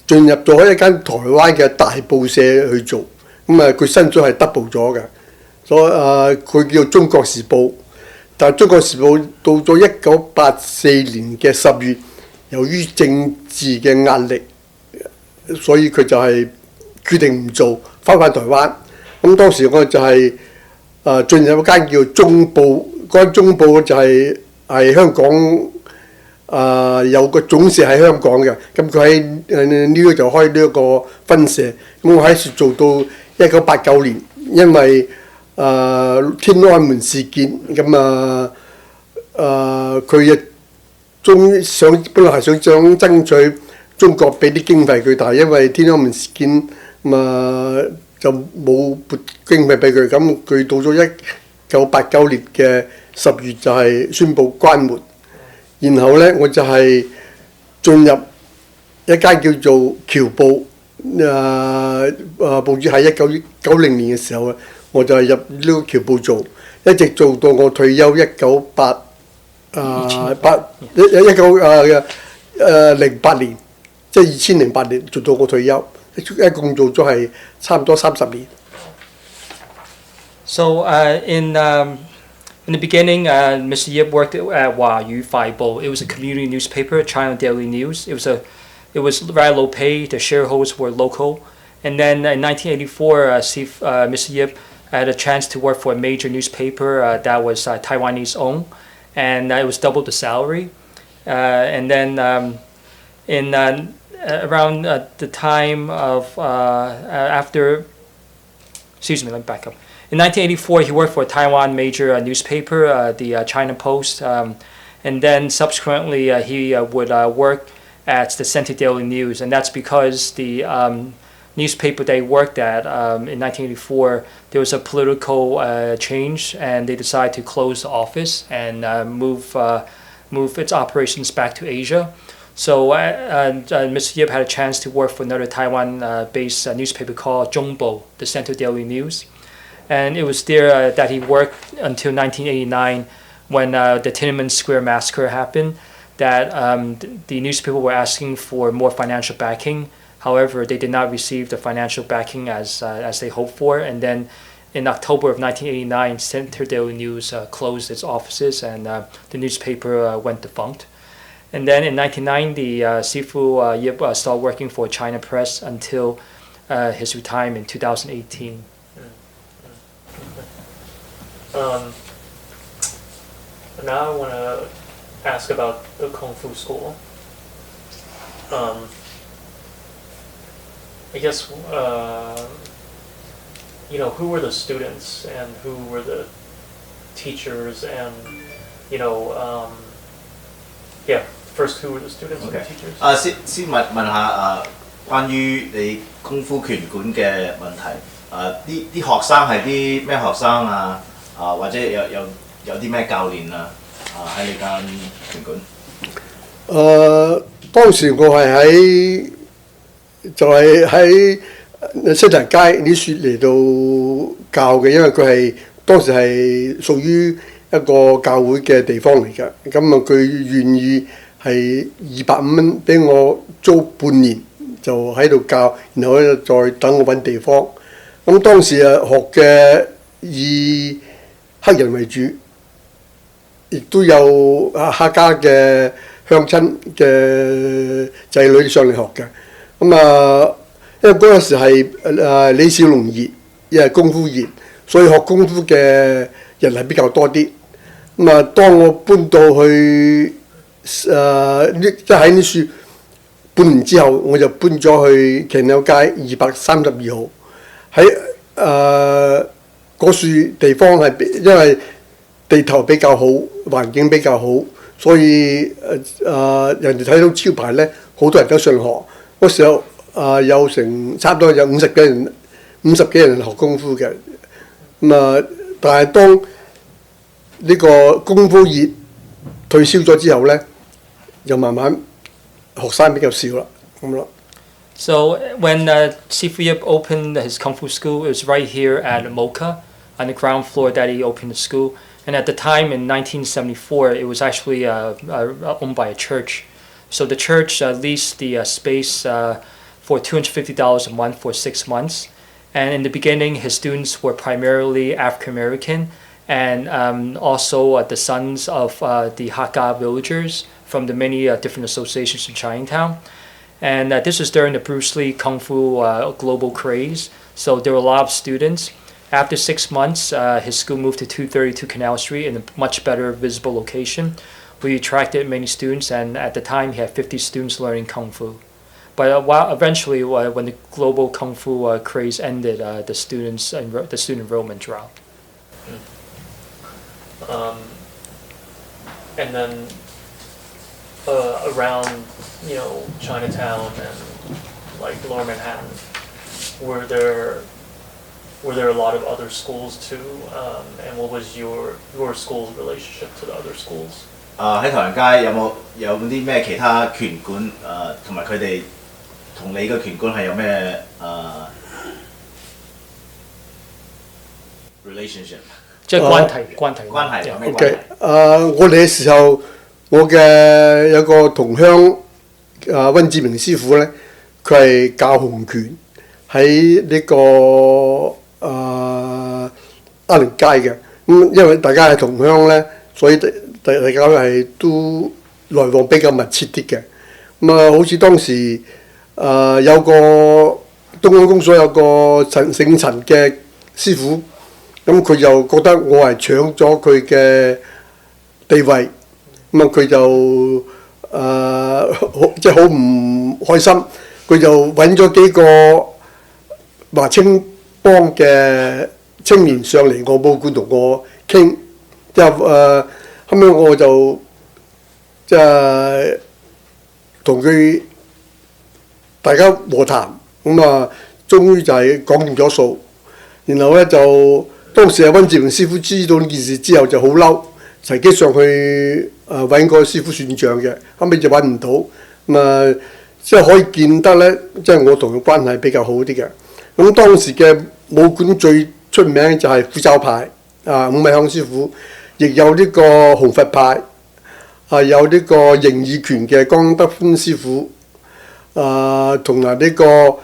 進入咗一間台灣嘅大報社去做，咁佢薪水係 double 咗嘅，所以佢叫《中國時報》，但係《中國時報》到咗1984年嘅10月，由於政治嘅壓力，所以佢就係決定唔做，翻台灣。咁當時我就係進入一間叫中報，嗰間中報就係香港。有個總社喺香港嘅，咁佢喺呢度就開呢一個分社。咁我喺處做到1989年，因為天安門事件，咁佢本來係想爭取中國俾啲經費佢，但係因為天安門事件就冇撥經費俾佢，咁佢到咗1989年嘅10月就係宣布關門。然後咧，我就係進入一間叫做僑報報紙，喺1990年嘅時候我就係入呢個僑報做，一直做到我退休1908年，即係2008年做到我退休，一共做咗係差唔多30年。So in the beginning, Mr. Yip worked at Huayu Faibo. It was a community newspaper, China Daily News. It was very low pay. The shareholders were local. And then in 1984, Mr. Yip had a chance to work for a major newspaper that was Taiwanese owned, and it was double the salary. And then around the time of after, excuse me, let me back up. In 1984, he worked for a Taiwan major newspaper, the China Post, and then subsequently he would work at the Central Daily News, and that's because the newspaper they worked at in 1984, there was a political change, and they decided to close the office and move its operations back to Asia. So Mr. Yip had a chance to work for another Taiwan-based newspaper called Zhongbo, the Central Daily News. And it was there that he worked until 1989 when the Tiananmen Square massacre happened, that the newspaper were asking for more financial backing. However, they did not receive the financial backing as they hoped for. And then in October of 1989, Central Daily News closed its offices and the newspaper went defunct. And then in 1990, Sifu Yip started working for China Press until his retirement in 2018. Now I want to ask about the Kung Fu school. I guess, who were the students and who were the teachers and, first who were the students and the teachers? 先問下關於你功夫拳館嘅問題。啲學生係啲咩學生啊？或者有啲咩教練啊？喺你間拳館。當時我係喺西堤街啲雪嚟到教嘅，因為佢係當時係屬於一個教會嘅地方嚟㗎。咁啊，佢願意係250蚊俾我租半年，就喺度教，然後咧再等我揾地方。咁當時啊學嘅以黑人為主，亦都有客家嘅鄉親嘅仔女上嚟學嘅。咁啊，因為嗰陣時係李小龍熱，亦係功夫熱，所以學功夫嘅人係比較多啲。咁啊，當我搬到去即係喺呢處半年之後，我就搬咗去騎樓街232號。喺嗰處地方係因為地頭比較好，環境比較好，所以人哋睇到招牌咧，好多人都上學。嗰時候有成差唔多有50幾人學功夫嘅。咁啊，但係當呢個功夫熱退燒咗之後咧，就慢慢學生比較少啦，咁咯。So when Sifu Yip opened his Kung Fu school, it was right here at Mocha on the ground floor that he opened the school. And at the time in 1974, it was actually owned by a church. So the church leased the space for $250 a month for 6 months. And in the beginning, his students were primarily African American and also the sons of the Hakka villagers from the many different associations in Chinatown. And this was during the Bruce Lee Kung Fu global craze. So there were a lot of students. After 6 months, his school moved to 232 Canal Street in a much better visible location. We attracted many students, and at the time he had 50 students learning Kung Fu. But eventually, when the global Kung Fu craze ended, the student enrollment dropped. And then around Chinatown and like Lower Manhattan, were there a lot of other schools too? And what was your school's relationship to the other schools? 喺唐人街有冇啲咩其他拳館同埋佢哋同你嘅拳館係有咩relationship？ 即係關係。有咩關係？ OK， 我嚟嘅時候，我嘅有個同鄉温志明師傅咧，佢係教洪拳喺呢個亞寧街嘅。咁因為大家係同鄉咧，所以大家係都來往比較密切啲嘅。咁啊，好似當時有個東安公所有個姓陳嘅師傅，咁佢就覺得我係搶咗佢嘅地位，咁啊佢就即係好唔開心，佢就揾咗幾個華青幫嘅青年上嚟我武館同我傾，之後後尾我就即係同佢大家和談，咁啊終於就係講掂咗數，然後咧就當時温志明師傅知道呢件事之後就好嬲，隨機上去揾個師傅算賬嘅，後尾就揾唔到，咁啊即係可以見得咧，即係我同佢關係比較好啲嘅。咁當時嘅武館最出名就係虎爪派伍米香師傅，亦有呢個紅佛派，有呢個形意拳嘅江德歡師傅，同埋呢個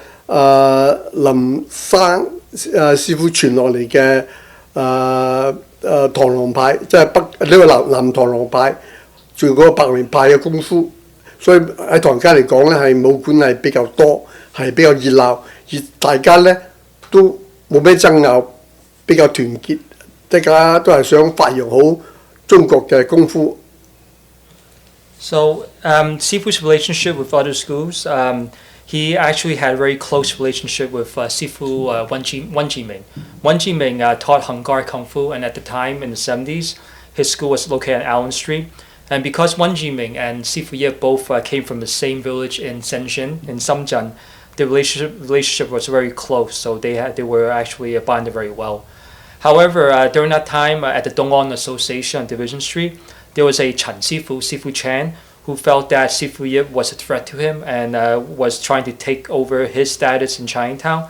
林生師傅傳落嚟嘅螳螂派，即係呢個南螳螂派，仲有嗰個白蓮派嘅功夫。所以喺唐人街嚟講咧，係武館係比較多，係比較熱鬧，而大家咧都冇咩爭拗，比較團結，大家都係想發揚好中國嘅功夫。So Sifu's relationship with other schools, he actually had a very close relationship with Sifu Wen Jiming. Wen Jiming taught Hung Gar Kung Fu, and at the time in the 70s, his school was located on Allen Street. And because Wen Jiming and Sifu Yip both came from the same village in Shenzhen, in Samjian, the relationship was very close, so they were actually bonded very well. However, during that time at the Dong'an Association on Division Street, there was a Chen Sifu, Sifu Chan, who felt that Sifu Yip was a threat to him and was trying to take over his status in Chinatown,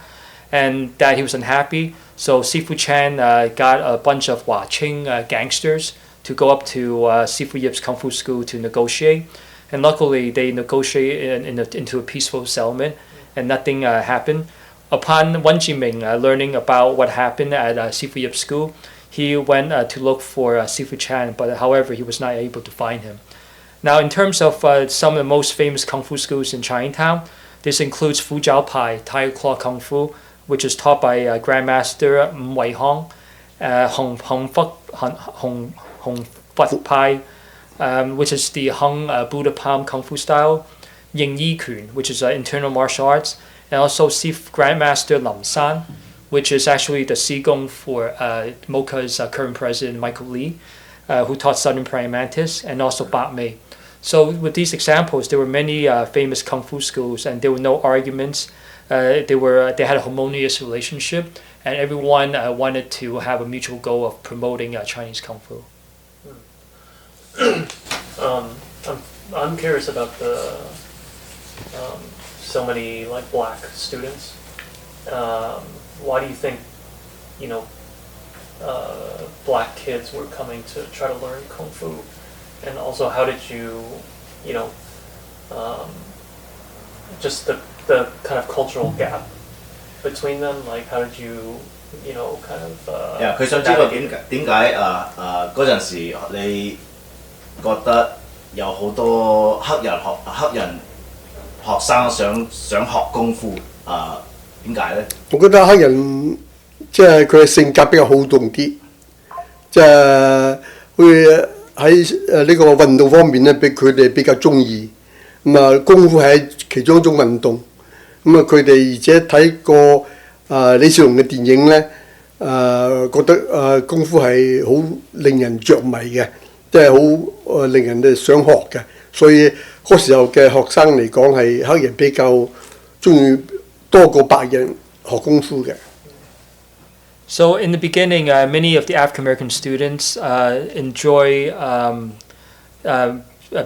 and that he was unhappy. So Sifu Chan got a bunch of Huaqing gangsters to go up to Sifu Yip's Kung Fu school to negotiate. And luckily, they negotiated into a peaceful settlement, and nothing happened. Upon Wen Jiming learning about what happened at Sifu Yip's school, he went to look for Sifu Chan, but however, he was not able to find him. Now, in terms of some of the most famous Kung Fu schools in Chinatown, this includes Fu Jiao Pai, Tiger Claw Kung Fu, which is taught by Grandmaster Wei Hong, Hong Fut Pai, which is the Hung Buddha Palm Kung Fu style, Ying Yi Kun, which is internal martial arts, and also Grandmaster Lam San, which is actually the Qigong for Mocha's current president, Michael Lee, who taught Southern Praying Mantis, and also Bat Mei. So with these examples, there were many famous Kung Fu schools, and there were no arguments. They had a harmonious relationship, and everyone wanted to have a mutual goal of promoting Chinese Kung Fu. I'm curious about the so many like black students. Why do you think, black kids were coming to try to learn Kung Fu? And also, how did you, just the kind of cultural gap between them? Like, how did you, kind of 佢想知道點解嗰陣時你覺得有好多黑人學生想學功夫點解咧？我覺得黑人即係佢嘅性格比較好動啲，即係會喺呢個運動方面咧，俾佢哋比較中意。咁啊，功夫係其中一種運動。咁啊，佢哋而且睇過李小龍嘅電影咧，覺得功夫係好令人着迷嘅，即係好令人哋想學嘅。所以嗰時候嘅學生嚟講係黑人比較中意多過白人學功夫嘅。So in the beginning, many of the African American students enjoy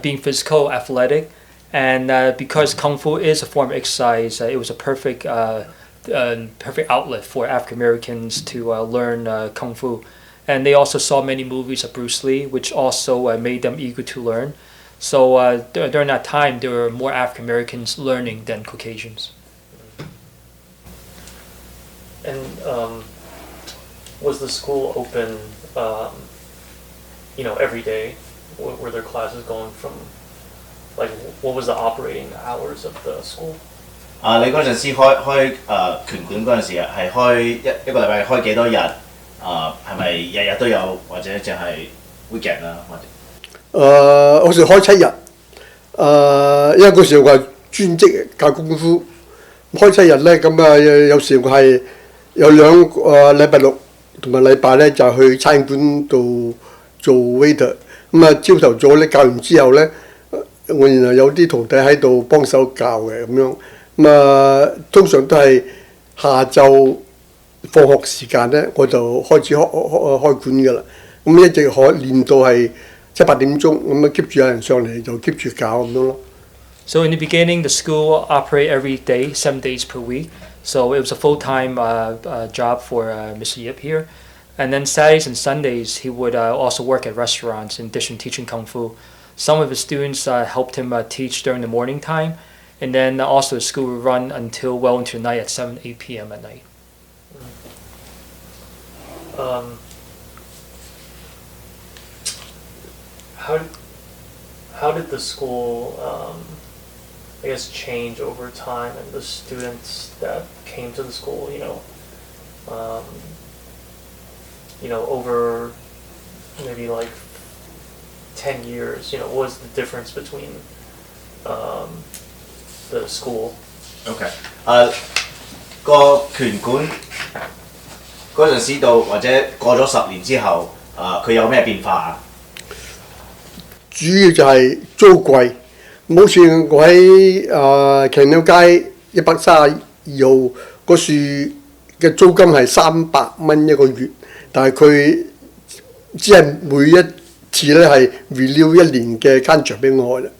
being physical, athletic, and because Kung Fu is a form of exercise, it was a perfect outlet for African Americans to learn Kung Fu. And they also saw many movies of Bruce Lee, which also made them eager to learn. So during that time, there were more African Americans learning than Caucasians. And was the school open, every day? Were there classes going from, like, what was the operating hours of the school? 你嗰陣時開拳館嗰陣時係開一個禮拜開幾多日？係咪日日都有，或者淨係 weekend 啊？或者？我時開7日，因為嗰時我係專職教功夫，開7日咧，咁啊有時我係有2個禮拜6同埋禮拜咧就去餐館度做 waiter。咁啊朝頭早咧教完之後咧，我原來有啲徒弟喺度幫手教嘅咁樣。咁啊通常都係下晝放學時間咧，我就開始開館㗎啦。咁一直練到係7、8點鐘，咁啊 keep 住有人上嚟就 keep 住教咁樣咯。So in the beginning, the school operated every day, 7 days per week. So it was a full-time job for Mr. Yip here. And then Saturdays and Sundays, he would also work at restaurants in addition to teaching Kung Fu. Some of his students helped him teach during the morning time. And then also the school would run until well into the night at 7, 8 p.m. at night. How did the school, change over time, and the students that came to the school, over maybe like 10 years, what was the difference between the school? OK，個拳館嗰陣時到，或者過咗10年之後，佢有咩變化啊？主要就係租貴，好似我喺強鳥街132號嗰樹嘅租金係300蚊一個月，但係佢只係每一次咧係 renew 1年嘅 contract 俾我嘅，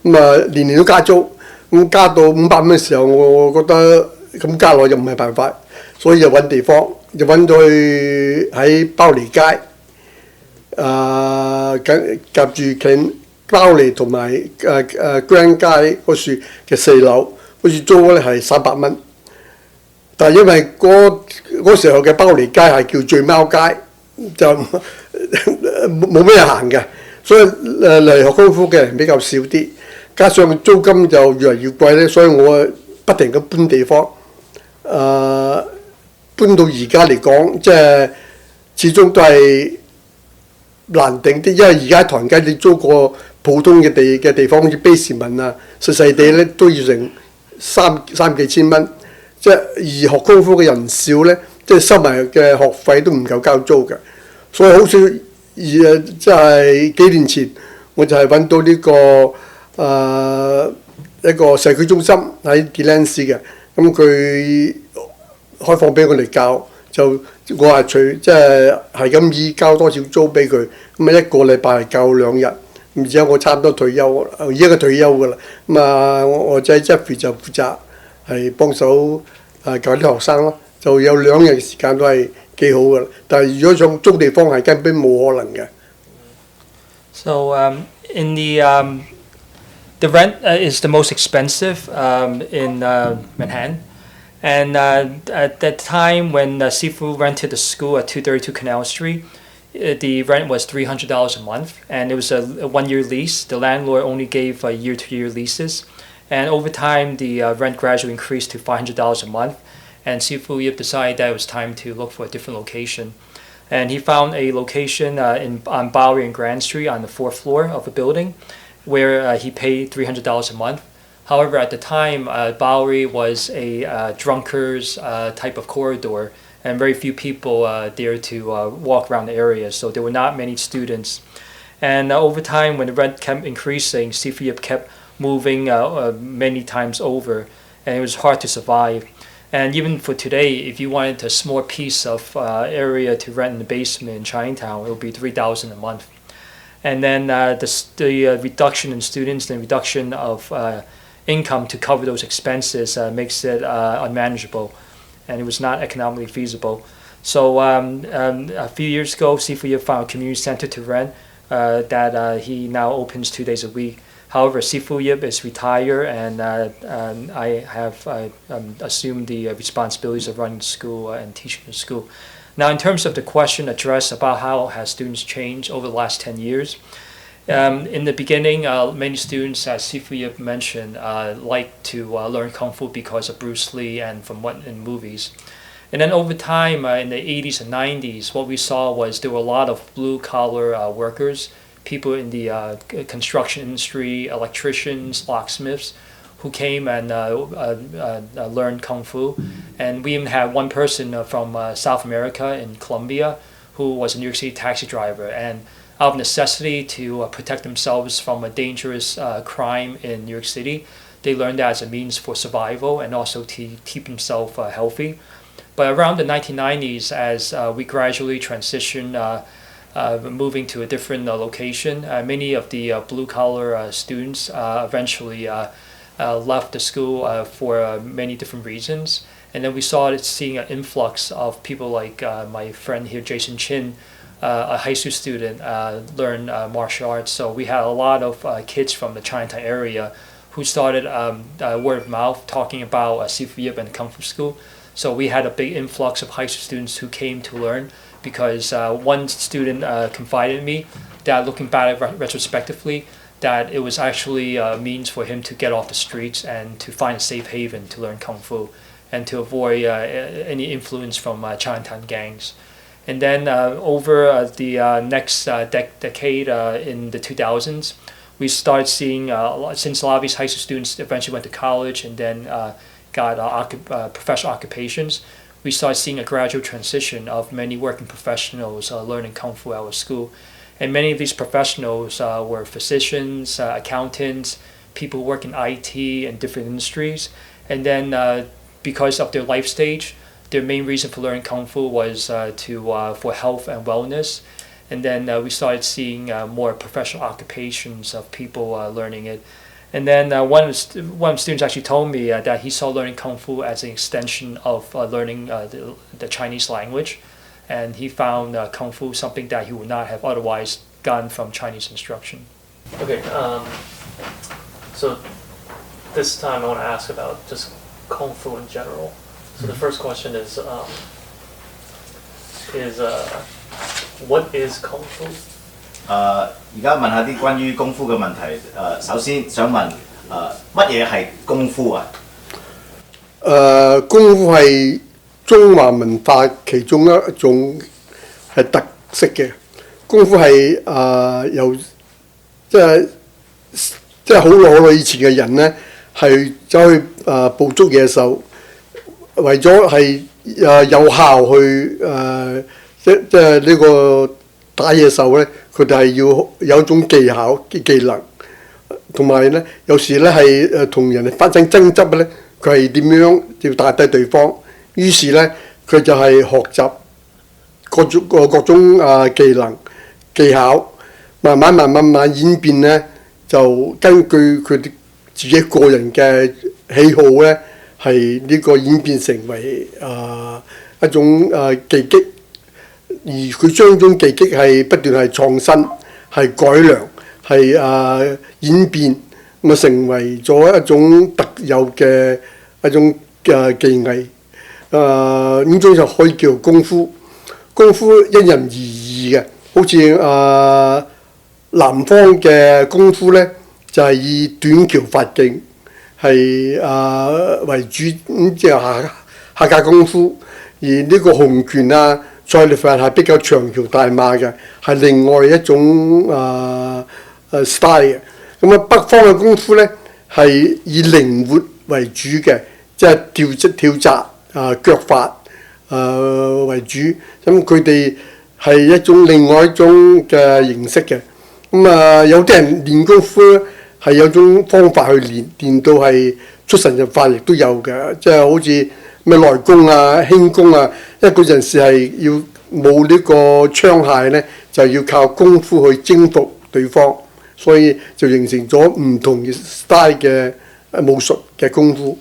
咁啊年年都加租，咁加到500蚊嘅時候，我覺得咁加落又唔係辦法，所以就揾地方，就揾咗去喺包利街。夾住近包利同埋Grand 街嗰處嘅4樓，好似租咧係300蚊。但係因為嗰時候嘅包利街係叫醉貓街，就冇咩人行嘅，所以嚟學功夫嘅人比較少啲。加上租金就越嚟越貴咧，所以我不停咁搬地方。搬到而家嚟講，即係始終都係難定啲，因為而家唐人街你租個普通嘅地方，好似Basement啊，細細地咧都要成三幾千蚊。即係而學功夫嘅人少咧，即係收埋嘅學費都唔夠交租嘅，所以好少即係幾年前我就係揾到呢個一個社區中心喺Gillens嘅，咁佢開放俾我哋教，就我係即係咁以交多少租俾佢，咁啊一個禮拜係教2日，而且我差唔多退休，而家退休㗎啦，咁啊我仔Jeffrey就負責係幫手教啲學生咯，就有2日嘅時間都係幾好㗎啦。但係如果想租地方係根本冇可能嘅。So in the rent is the most expensive in Manhattan. And at that time when Sifu rented the school at 232 Canal Street, the rent was $300 a month, and it was a 1-year lease. The landlord only gave year-to-year leases, and over time the rent gradually increased to $500 a month. And Sifu Yip decided that it was time to look for a different location, and he found a location on Bowery and Grand Street on the 4th floor of a building, where he paid $300 a month. However, at the time, Bowery was a drunkard's type of corridor, and very few people there to walk around the area, so there were not many students. And over time, when the rent kept increasing, Sifu Yip kept moving many times over, and it was hard to survive. And even for today, if you wanted a small piece of area to rent in the basement in Chinatown, it would be $3,000 a month. And then the reduction in students and reduction of income to cover those expenses makes it unmanageable, and it was not economically feasible. So a few years ago, Sifu Yip found a community center to rent that he now opens 2 days a week. However, Sifu Yip is retired, and I have assumed the responsibilities of running the school and teaching the school. Now, in terms of the question addressed about how has students changed over the last 10 years, in the beginning, many students, as Sifu Yip mentioned, like to learn Kung Fu because of Bruce Lee and from what in movies. And then over time, in the 80s and 90s, what we saw was there were a lot of blue-collar workers, people in the construction industry, electricians, locksmiths, who came and learned Kung Fu. And we even had one person from South America in Colombia who was a New York City taxi driver. And out of necessity to protect themselves from a dangerous crime in New York City, they learned that as a means for survival and also to keep themselves healthy. But around the 1990s, as we gradually transitioned, moving to a different location, many of the blue-collar students eventually left the school for many different reasons. And then we started seeing an influx of people like my friend here, Jason Chin, a high school student, learn martial arts. So we had a lot of kids from the Chinatown area who started word of mouth talking about Sifu Yip and Kung Fu School. So we had a big influx of high school students who came to learn, because one student confided in me that, looking back retrospectively, that it was actually a means for him to get off the streets and to find a safe haven to learn Kung Fu and to avoid any influence from Chinatown gangs. And then over the next decade in the 2000s, we started seeing, since a lot of these high school students eventually went to college and then got professional occupations, we started seeing a gradual transition of many working professionals learning Kung Fu at our school. And many of these professionals were physicians, accountants, people who work in IT and different industries. And then because of their life stage, their main reason for learning Kung Fu was for health and wellness. And then we started seeing more professional occupations of people learning it. And then one of the students actually told me that he saw learning Kung Fu as an extension of learning the Chinese language. and he found Kung Fu something that he would not have otherwise gotten from Chinese instruction. Okay, so this time I want to ask about just Kung Fu in general. So the first question is what is Kung Fu? 而家問下啲關於功夫嘅問題。首先想問乜嘢係功夫啊？功夫係中華文化其中一種係特色嘅。功夫係由即係好耐以前嘅人咧，係走去捕捉野獸，為咗係有效去即係呢個打野獸咧，佢哋係要有一種技巧技能，同埋咧有時咧係同人哋發生爭執咧，佢係點樣要打低對方。於是咧佢就係學習各種技能技巧，慢慢演變咧，就根據佢哋自己個人嘅喜好咧，係呢個演變成為一種技擊。而佢將種技擊係不斷係創新、係改良、係演變，咁成為咗一種特有嘅一種技藝。呢種就可以叫功夫。功夫因人而異嘅，好似南方嘅功夫咧，就係以短橋發勁係為主，即係客家功夫。而呢個洪拳啊、蔡力法係比較長橋大馬嘅，係另外一種style 嘅。咁北方嘅功夫咧係以靈活為主嘅，即係跳紮腳法為主。咁佢哋係另外一種嘅形式嘅。有啲人練功夫咧係有種方法去練到係出神入化，亦都有嘅，即係好似咩內功啊、輕功啊，因為嗰陣時係要冇呢個槍械咧，就要靠功夫去征服對方，所以就形成咗唔同嘅 style 嘅武術嘅功夫。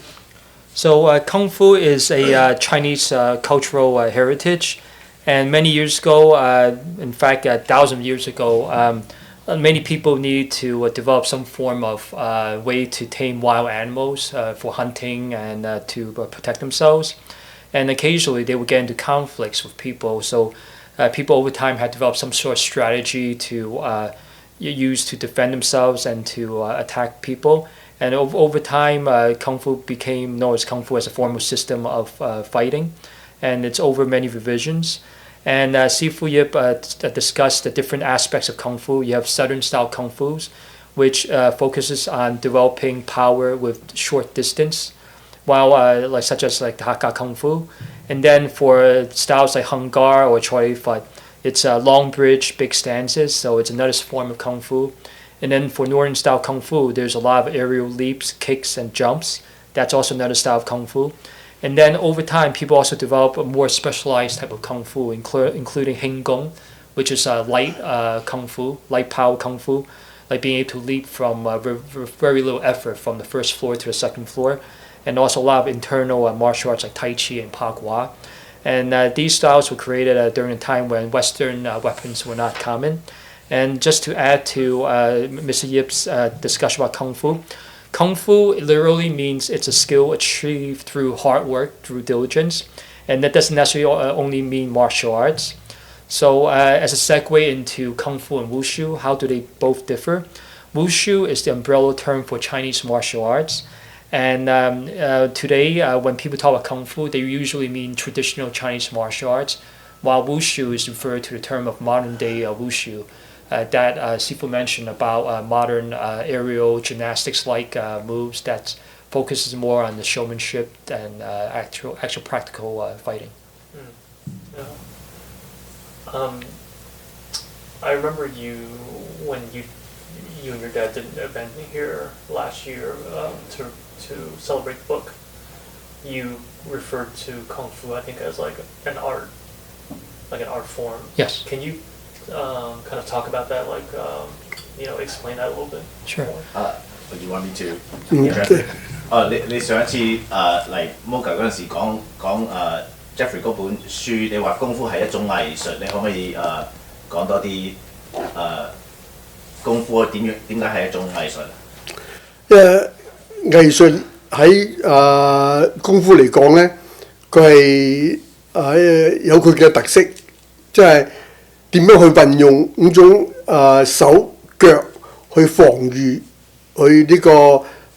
So Kung Fu is a Chinese cultural heritage, and many years ago, in fact, 1,000 years ago, many people needed to develop some form of way to tame wild animals for hunting and to protect themselves. And occasionally they would get into conflicts with people. So people over time had developed some sort of strategy to use to defend themselves and to attack people. And over time, Kung Fu became known as Kung Fu as a formal system of fighting. And it's over many revisions. And Sifu Yip discussed the different aspects of Kung Fu. You have Southern style Kung Fu's, which focuses on developing power with short distance, while such as the Hakka Kung Fu. And then for styles like Hung Gar or Choi Fat, it's long bridge, big stances, so it's another form of Kung Fu. And then for Northern style Kung Fu, there's a lot of aerial leaps, kicks, and jumps. That's also another style of Kung Fu. And then over time, people also develop a more specialized type of Kung Fu, including Hing Gong, which is light Kung Fu, light power Kung Fu, like being able to leap from very little effort from the first floor to the second floor. And also a lot of internal martial arts like Tai Chi and Pa Gua. And these styles were created during a time when Western weapons were not common. And just to add to Mr. Yip's discussion about Kung Fu, Kung Fu literally means it's a skill achieved through hard work, through diligence, and that doesn't necessarily only mean martial arts. So as a segue into Kung Fu and Wushu, how do they both differ? Wushu is the umbrella term for Chinese martial arts, and today when people talk about Kung Fu, they usually mean traditional Chinese martial arts, while Wushu is referred to the term of modern day Wushu. That Sifu mentioned about modern aerial gymnastics-like moves that focuses more on the showmanship and actual practical fighting. Yeah. I remember when you and your dad did an event here last year to celebrate the book. You referred to Kung Fu, I think, as like an art form. Yes. Can you kind of talk about that, explain that a little bit? Sure. You want me to address it? 你上一次嚟摩羯嗰陣時講 Jeffrey 嗰本書，你話功夫係一種藝術，你可唔可以講多啲功夫點解係一種藝術？因為藝術喺功夫嚟講咧，佢係有佢嘅特色，即係點樣去運用呢種手腳去防禦，去呢個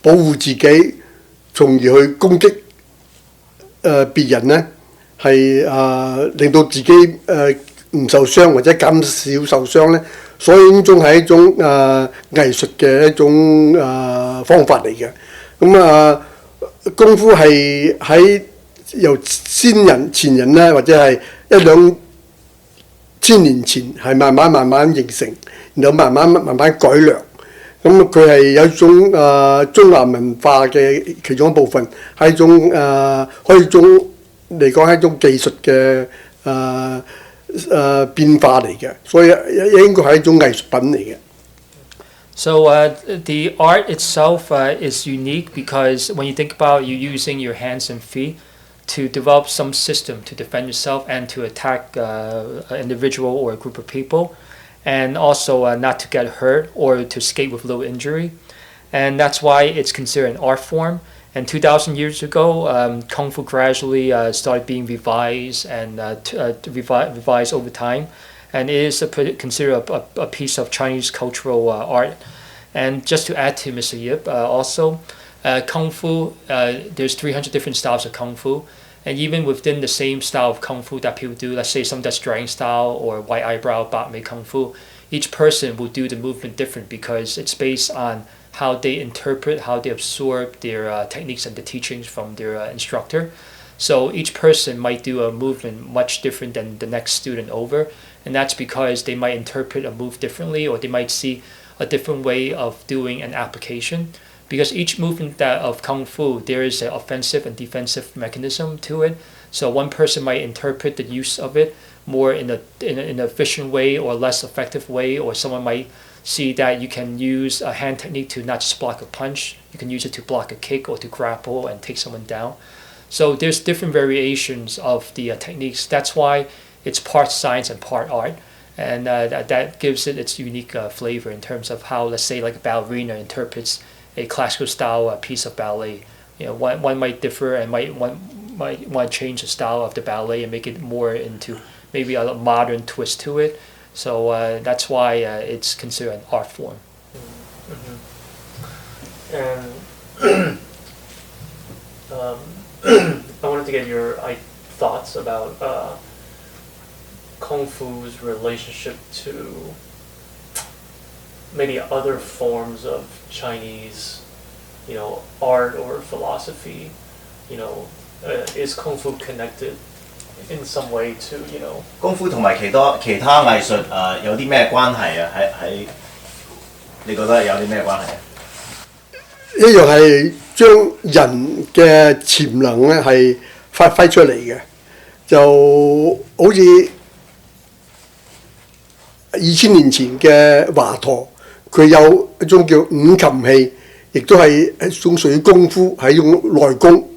保護自己，從而去攻擊別人咧，係令到自己唔受傷或者減少受傷咧。所以呢種係一種藝術嘅一種方法嚟嘅。咁功夫係喺由前人咧，或者係1-2千年前係慢慢形成，然後慢慢改良。咁佢係有一種中華文化嘅其中一部分，係一種可以嚟講係一種技術嘅變化嚟嘅，所以應該係一種藝術品嚟嘅。So the art itself is unique because when you think about you using your hands and feet to develop some system to defend yourself and to attack an individual or a group of people, and also not to get hurt or to escape with little injury. And that's why it's considered an art form. And 2,000 years ago, Kung Fu gradually started being revised and revised over time. And it is considered a piece of Chinese cultural art. And just to add to Mr. Yip, also, Kung Fu, there's 300 different styles of Kung Fu. And even within the same style of Kung Fu that people do, let's say some that's dragon style or white eyebrow, Bat Mei Kung Fu, each person will do the movement different because it's based on how they interpret, how they absorb their techniques and the teachings from their instructor. So each person might do a movement much different than the next student over, and that's because they might interpret a move differently, or they might see a different way of doing an application. Because each movement of Kung Fu, there is an offensive and defensive mechanism to it. So one person might interpret the use of it more in an efficient way or less effective way, or someone might see that you can use a hand technique to not just block a punch, you can use it to block a kick or to grapple and take someone down. So there's different variations of the techniques. That's why it's part science and part art. And that gives it its unique flavor in terms of how, let's say, like a ballerina interprets a classical style piece of ballet. You know, one might differ and one might want to change the style of the ballet and make it more into maybe a modern twist to it. So that's why it's considered an art form. And I wanted to get your thoughts about Kung Fu's relationship to maybe other forms of Chinese, art or philosophy. Is Kung Fu connected in some way to, 功夫同埋其他藝術有啲咩關係啊？喺你覺得有啲咩關係啊？一樣係將人嘅潛能咧係發揮出嚟嘅，就好似2000年前嘅華佗，佢有一種叫五禽戲，亦都係一種屬於功夫，係一種內功。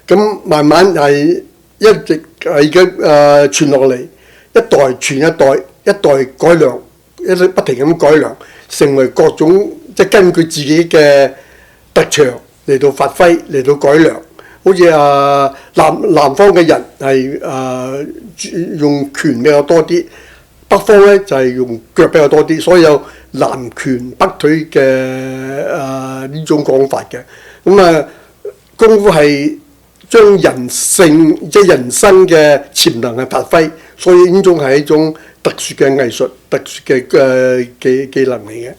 咁慢慢係一直係嘅傳落嚟，一代傳一代，一代改良，不停咁改良，成為各種即係根據自己嘅特長嚟到發揮，嚟到改良。好似南方嘅人係用拳比較多啲，北方咧就係用腳比較多啲，所以有南拳北腿嘅呢種講法嘅。咁功夫係將人性即係人生嘅潛能係發揮，所以呢種係一種特殊嘅藝術、特殊嘅技能嚟嘅。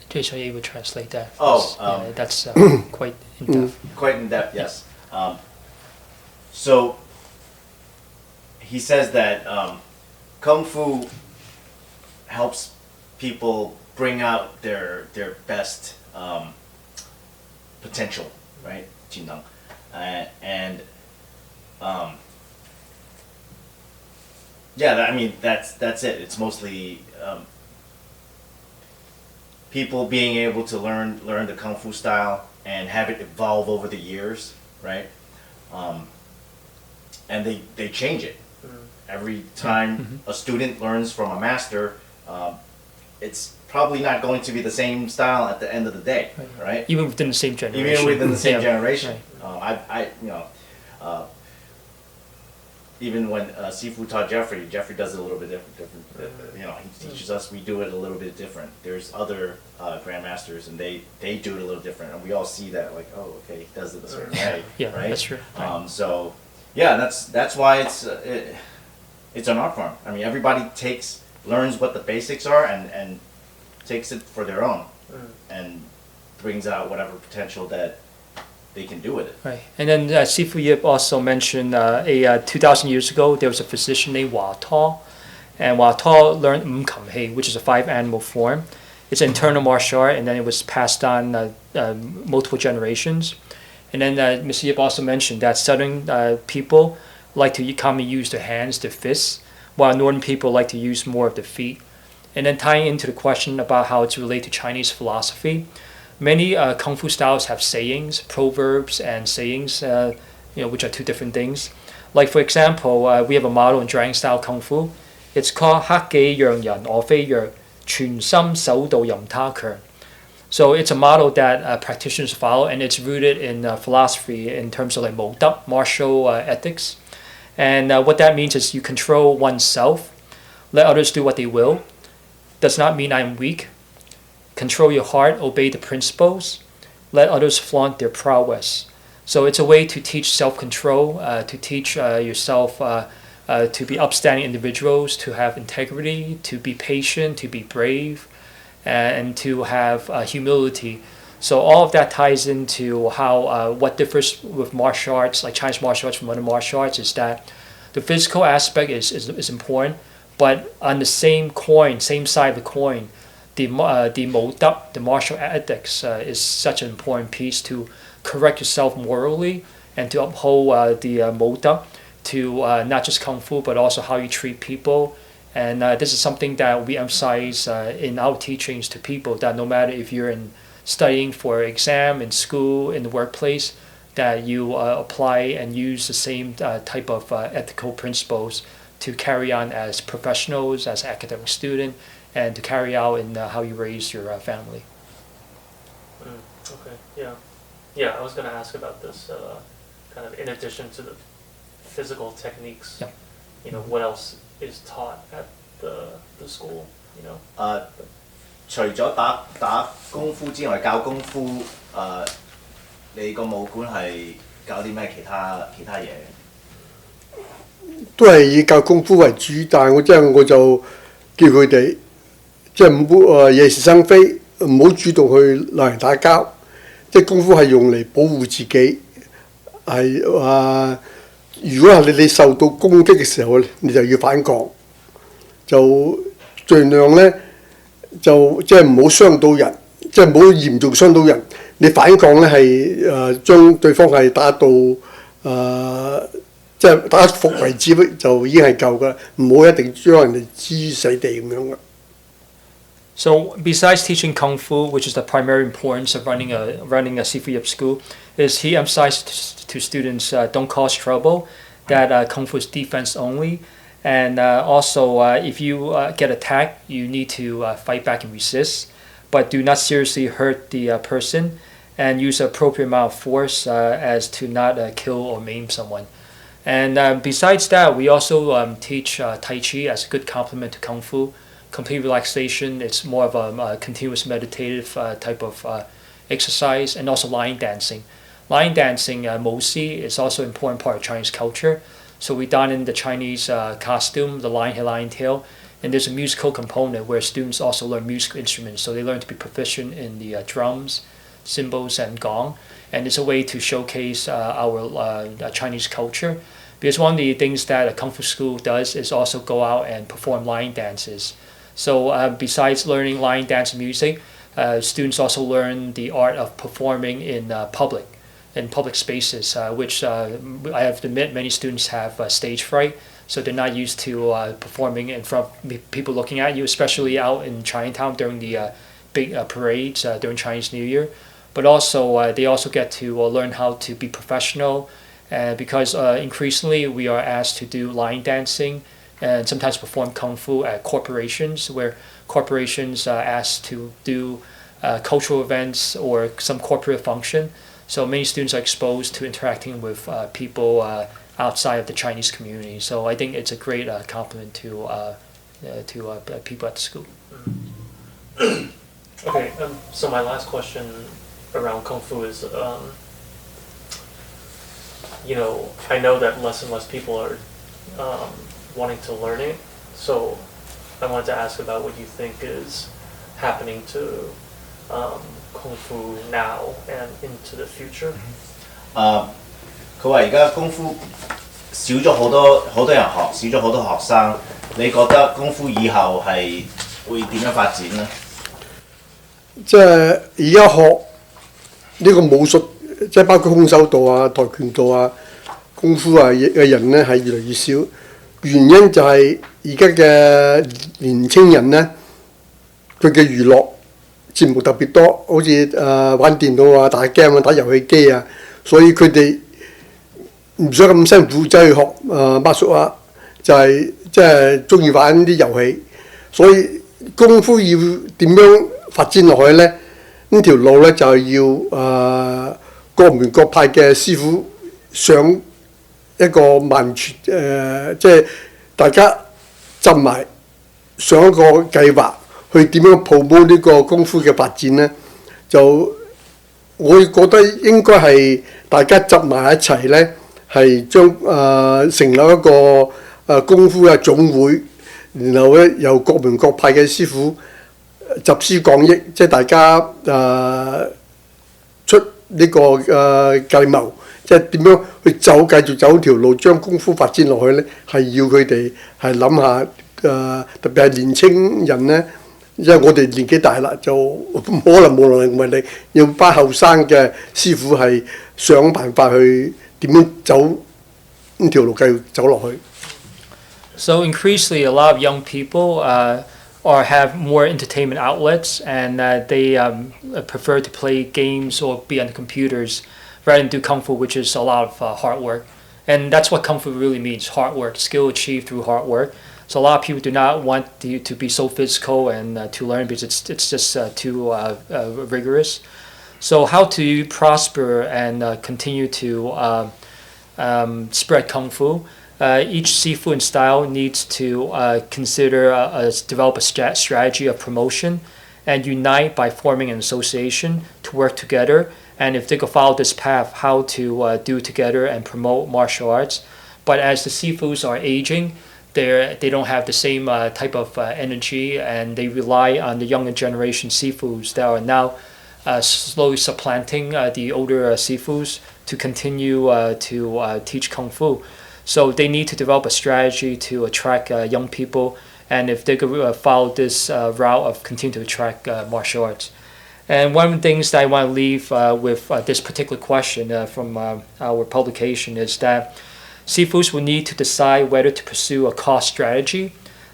Jason, are you able to translate that? That's quite in depth. Quite in depth, yes. So he says that Kung Fu helps people bring out their best potential, right? 技能 and yeah, I mean that's it. It's mostly people being able to learn the Kung Fu style and have it evolve over the years, right? and they change it every time a student learns from a master. It's probably not going to be the same style at the end of the day, right? Even within the same generation. Even within the same Yeah. generation. Right. Even when Sifu taught Jeffrey does it a little bit different. He teaches us, we do it a little bit different. There's other grandmasters, and they do it a little different, and we all see that like, oh, okay, he does it a certain way, Yeah, right? that's true. So, yeah, that's why it's an art form. I mean, everybody learns what the basics are, and takes it for their own, and brings out whatever potential that they can do with it. Right. And then Sifu Yip also mentioned 2,000 years ago, there was a physician named Hua Tao. And Hua Tao learned Kam Hei, which is a 5-animal form. It's an internal martial art, and then it was passed on multiple generations. And then Mr. Yip also mentioned that Southern people like to commonly use their hands, their fists, while Northern people like to use more of the feet. And then tying into the question about how it's related to Chinese philosophy, many Kung Fu styles have sayings, proverbs, and sayings, which are two different things. Like, for example, we have a model in Dragon Style Kung Fu. It's called 黑己讓人我非弱，全心守到任他強. So it's a model that practitioners follow, and it's rooted in philosophy in terms of like 武德, martial ethics. And what that means is you control oneself, let others do what they will. Does not mean I'm weak. Control your heart, obey the principles, let others flaunt their prowess. So it's a way to teach self-control, to teach yourself to be upstanding individuals, to have integrity, to be patient, to be brave, and to have humility. So all of that ties into how what differs with martial arts, like Chinese martial arts from other martial arts, is that the physical aspect is important, but on the same coin, same side of the coin, the martial ethics is such an important piece to correct yourself morally and to uphold the Moda, to not just Kung Fu, but also how you treat people. And this is something that we emphasize in our teachings to people, that no matter if you're studying for exam, in school, in the workplace, that you apply and use the same type of ethical principles to carry on as professionals, as academic student, and to carry out in how you raise your family. Okay, yeah. Yeah, I was going to ask about this, kind of in addition to the physical techniques, what else is taught at the school, 除咗打功夫之外，教功夫你個武館係教啲咩其他嘢？都係以教功夫為主，但係我就叫佢哋唔好惹是生非，唔好主動去鬧人打交。功夫係用嚟保護自己，係如果係你受到攻擊嘅時候，你就要反抗，就盡量呢，就唔好傷到人，唔好嚴重傷到人。你反抗呢係將對方係打到打服為止就已經係夠㗎啦，唔好一定將人哋置於死地咁樣㗎。So besides teaching Kung Fu, which is the primary importance of running a Sifu Yip school, is he emphasized to students don't cause trouble, that Kung Fu is defense only, and also if you get attacked, you need to fight back and resist, but do not seriously hurt the person, and use appropriate amount of force as to not kill or maim someone. And besides that, we also teach Tai Chi as a good complement to Kung Fu. Complete relaxation, it's more of a continuous meditative type of exercise, and also line dancing. Line dancing, Mosi, is also an important part of Chinese culture. So we don in the Chinese costume, the lion head, lion tail, and there's a musical component where students also learn musical instruments. So they learn to be proficient in the drums, cymbals, and gong. And it's a way to showcase our Chinese culture. Because one of the things that a Kung Fu school does is also go out and perform line dances. So besides learning line dance music, students also learn the art of performing in public spaces, which I have to admit many students have stage fright, so they're not used to performing in front of people looking at you, especially out in Chinatown during the big parades during Chinese New Year. But also they also get to learn how to be professional because increasingly we are asked to do line dancing and sometimes perform kung fu at corporations, where corporations are asked to do cultural events or some corporate function. So many students are exposed to interacting with people outside of the Chinese community. So I think it's a great compliment to people at the school. Okay, so my last question around Kung Fu is, I know that less and less people are wanting to learn it, so I wanted to ask about what you think is happening to Kung Fu now and into the future. 佢話而家功夫少咗好多人學，少咗好多學生。你覺得功夫以後係會點樣發展呢？即係而家學呢個武術，即係包括空手道啊、跆拳道啊、功夫啊嘅人呢係越嚟越少。原因就係而家嘅年青人呢，佢嘅娛樂節目特別多，好似玩電腦啊、打 game 啊、打遊戲機啊，所以佢哋唔想咁辛苦走去學馬術啊，就係即係中意玩啲遊戲。所以功夫要點樣發展落去呢？呢條路呢，就要各門各派嘅師傅上一個萬全即係大家浸埋上一個計劃，去點樣 promote 呢個功夫嘅發展呢？就我覺得應該係大家集埋一齊呢，係將成立一個功夫嘅總會，然後呢，由各門各派嘅師傅集思廣益，即係大家出呢個計謀。即係點樣去繼續走條路，將功夫發展落去呢？係要佢哋係諗下特別係年青人呢，因為我哋年紀大啦，就可能無能為力，要班後生嘅師傅係想辦法去點樣走呢條路繼續走落去。So increasingly, a lot of young people or have more entertainment outlets, and they prefer to play games or be on the computers rather than do Kung Fu, which is a lot of hard work. And that's what Kung Fu really means, hard work, skill achieved through hard work. So a lot of people do not want to be so physical and to learn because it's just too rigorous. So how to prosper and continue to spread Kung Fu? Each Sifu and style needs to develop a strategy of promotion and unite by forming an association to work together. And if they could follow this path, how to do it together and promote martial arts. But as the Sifus are aging, they don't have the same type of energy, and they rely on the younger generation Sifus that are now slowly supplanting the older Sifus to continue to teach Kung Fu. So they need to develop a strategy to attract young people, and if they could follow this route of continue to attract martial arts. And one of the things that I want to leave with this particular question from our publication is that Sifus will need to decide whether to pursue a cost strategy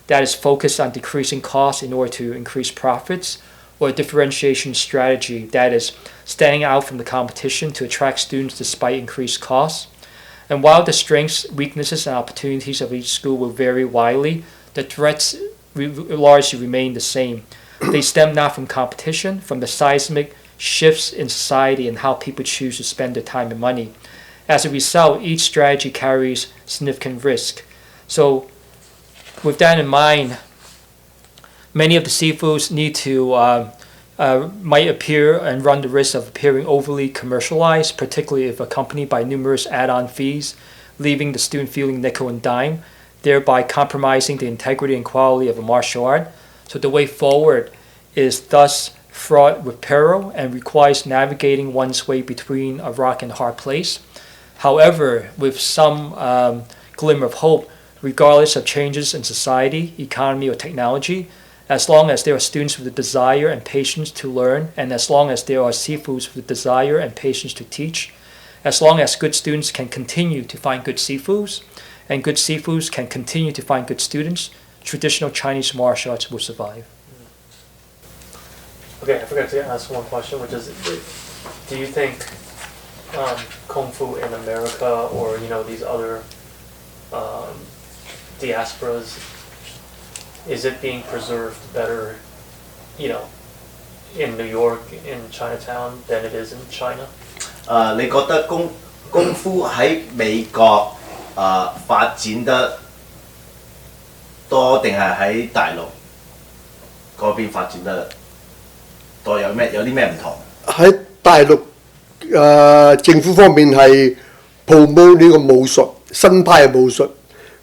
that is focused on decreasing costs in order to increase profits, or a differentiation strategy that is standing out from the competition to attract students despite increased costs. And while the strengths, weaknesses, and opportunities of each school will vary widely, the threats largely remain the same. They stem not from competition, from the seismic shifts in society and how people choose to spend their time and money. As a result, each strategy carries significant risk. So with that in mind, many of the Sifus need to might appear and run the risk of appearing overly commercialized, particularly if accompanied by numerous add-on fees, leaving the student feeling nickel and dime, thereby compromising the integrity and quality of a martial art. So the way forward is thus fraught with peril and requires navigating one's way between a rock and a hard place. However, with some glimmer of hope, regardless of changes in society, economy, or technology, as long as there are students with the desire and patience to learn, and as long as there are Sifus with the desire and patience to teach, as long as good students can continue to find good Sifus, and good Sifus can continue to find good students, traditional Chinese martial arts will survive. Okay, I forgot to ask one question, which is, do you think kung fu in America or these other diasporas? Is it being preserved better, in New York, in Chinatown, than it is in China? 你覺得功夫喺美國發展得多定係喺大陸嗰邊發展得多？有啲咩唔同？喺大陸政府方面係 promote 呢個武術，新派嘅武術，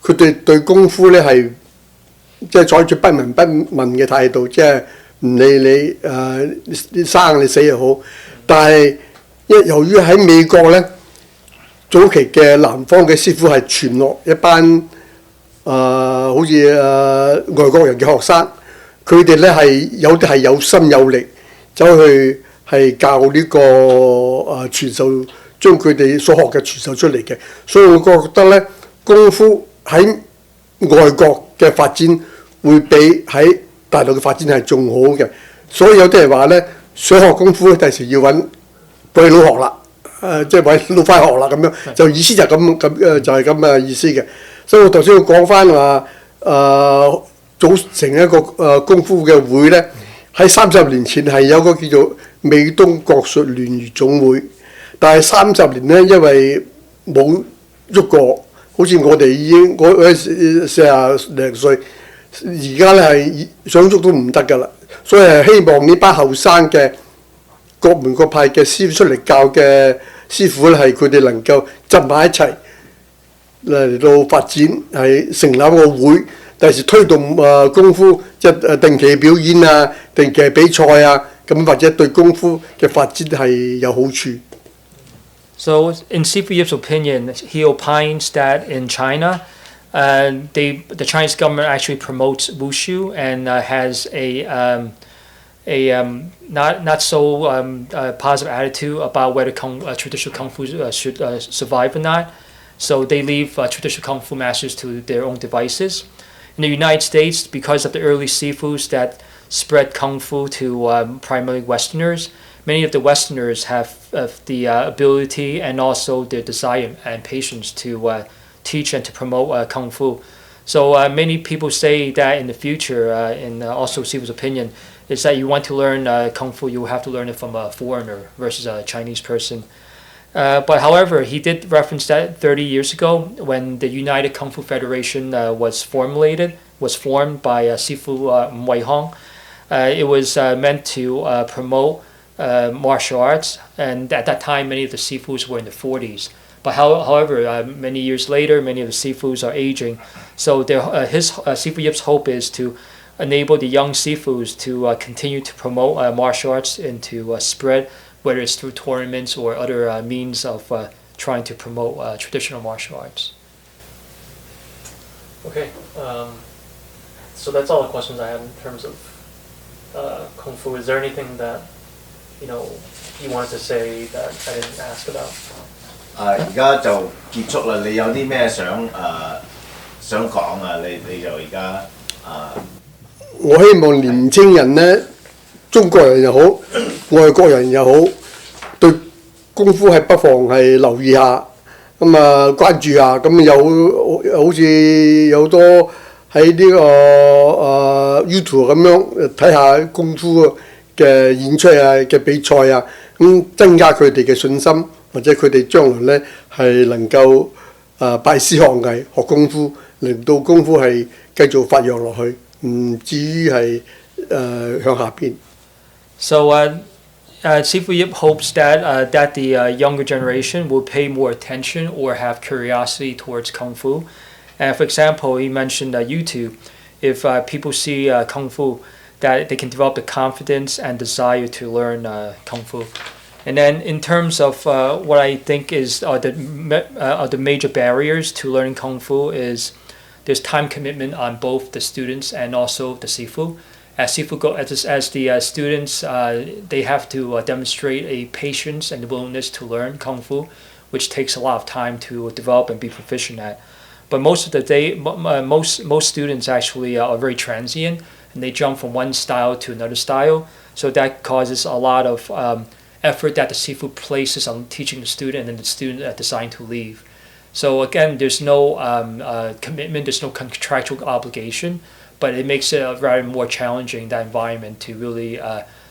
佢哋對功夫咧係即係採取不聞不問嘅態度，即係唔理你生你死又好。但係由於喺美國咧，早期嘅南方嘅師傅係傳落一班好似外國人嘅學生，佢哋咧係有啲係有心有力走去係教呢個傳授，將佢哋所學嘅傳授出嚟嘅。所以我覺得咧，功夫喺外國嘅發展會比喺大陸嘅發展係仲好嘅。所以有啲人話咧，想學功夫咧，第時要揾鬼佬學啦，即係揾老快學啦咁樣，就意思就係咁就係咁嘅意思嘅。所以我頭先講翻話組成一個功夫嘅會咧，喺30年前係有個叫做美東國術聯誼總會，但係30年咧，因為冇喐過，好似我哋已經40零歲，而家咧係想喐都唔得㗎啦。所以係希望呢班後生嘅各門各派嘅師傅出嚟教嘅師傅咧，係佢哋能夠集埋一齊嚟到發展，係成立一個會，第時推動功夫即係定期表演啊、定期比賽啊，咁或者對功夫嘅發展係有好處。So in Sifu Yip's opinion, he opines that in China, the Chinese government actually promotes wushu and has a not so positive attitude about whether traditional kung fu should survive or not. So they leave traditional kung fu masters to their own devices. In the United States, because of the early Sifus that spread kung fu to primarily Westerners, many of the Westerners have the ability and also the desire and patience to teach and to promote kung fu. So many people say that in the future, in also Sifu's opinion, is that you want to learn kung fu, you have to learn it from a foreigner versus a Chinese person. But however, he did reference that 30 years ago when the United Kung Fu Federation was formed by Sifu Wei Hong. It was meant to promote martial arts, and at that time many of the Sifus were in the 40s. But however, many years later, many of the Sifus are aging. So Sifu Yip's hope is to enable the young Sifus to continue to promote martial arts and to spread, whether it's through tournaments or other means of trying to promote traditional martial arts. Okay, so that's all the questions I have in terms of Kung Fu. Is there anything that you wanted to say that I didn't ask about? 而家就結束啦。你有啲咩想講啊？你就而家我希望年青人呢，中國人又好，外國人又好，對功夫係不妨係留意下，咁關注下，咁好似有好多喺呢個YouTube 咁樣睇下功夫嘅演出啊嘅比賽啊，咁增加佢哋嘅信心，或者佢哋將來呢係能夠拜師學藝學功夫，令到功夫係繼續發揚落去，唔至於係向下邊。So Sifu Yip hopes that the younger generation will pay more attention or have curiosity towards Kung Fu. And for example, he mentioned YouTube. If people see Kung Fu, that they can develop the confidence and desire to learn Kung Fu. And then in terms of what I think is the major barriers to learning Kung Fu is there's time commitment on both the students and also the Sifu. As the students, they have to demonstrate a patience and the willingness to learn Kung Fu, which takes a lot of time to develop and be proficient at. But most of the day, most students actually are very transient, and they jump from one style to another style. So that causes a lot of effort that the Sifu places on teaching the student, and then the student decide to leave. So again, there's no commitment, there's no contractual obligation, but it makes it rather more challenging, that environment, to really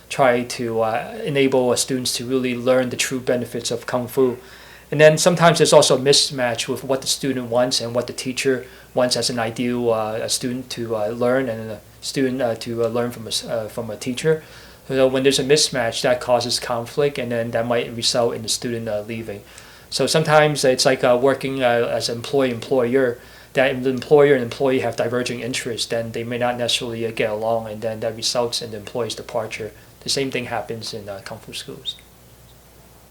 try to enable students to really learn the true benefits of Kung Fu. And then sometimes there's also a mismatch with what the student wants and what the teacher wants as an ideal student to learn, and a student to learn from a teacher. So when there's a mismatch, that causes conflict, and then that might result in the student leaving. So sometimes it's like working as an employee-employer, that if the employer and employee have diverging interests, then they may not necessarily get along, and then that results in the employee's departure. The same thing happens in Kung Fu schools.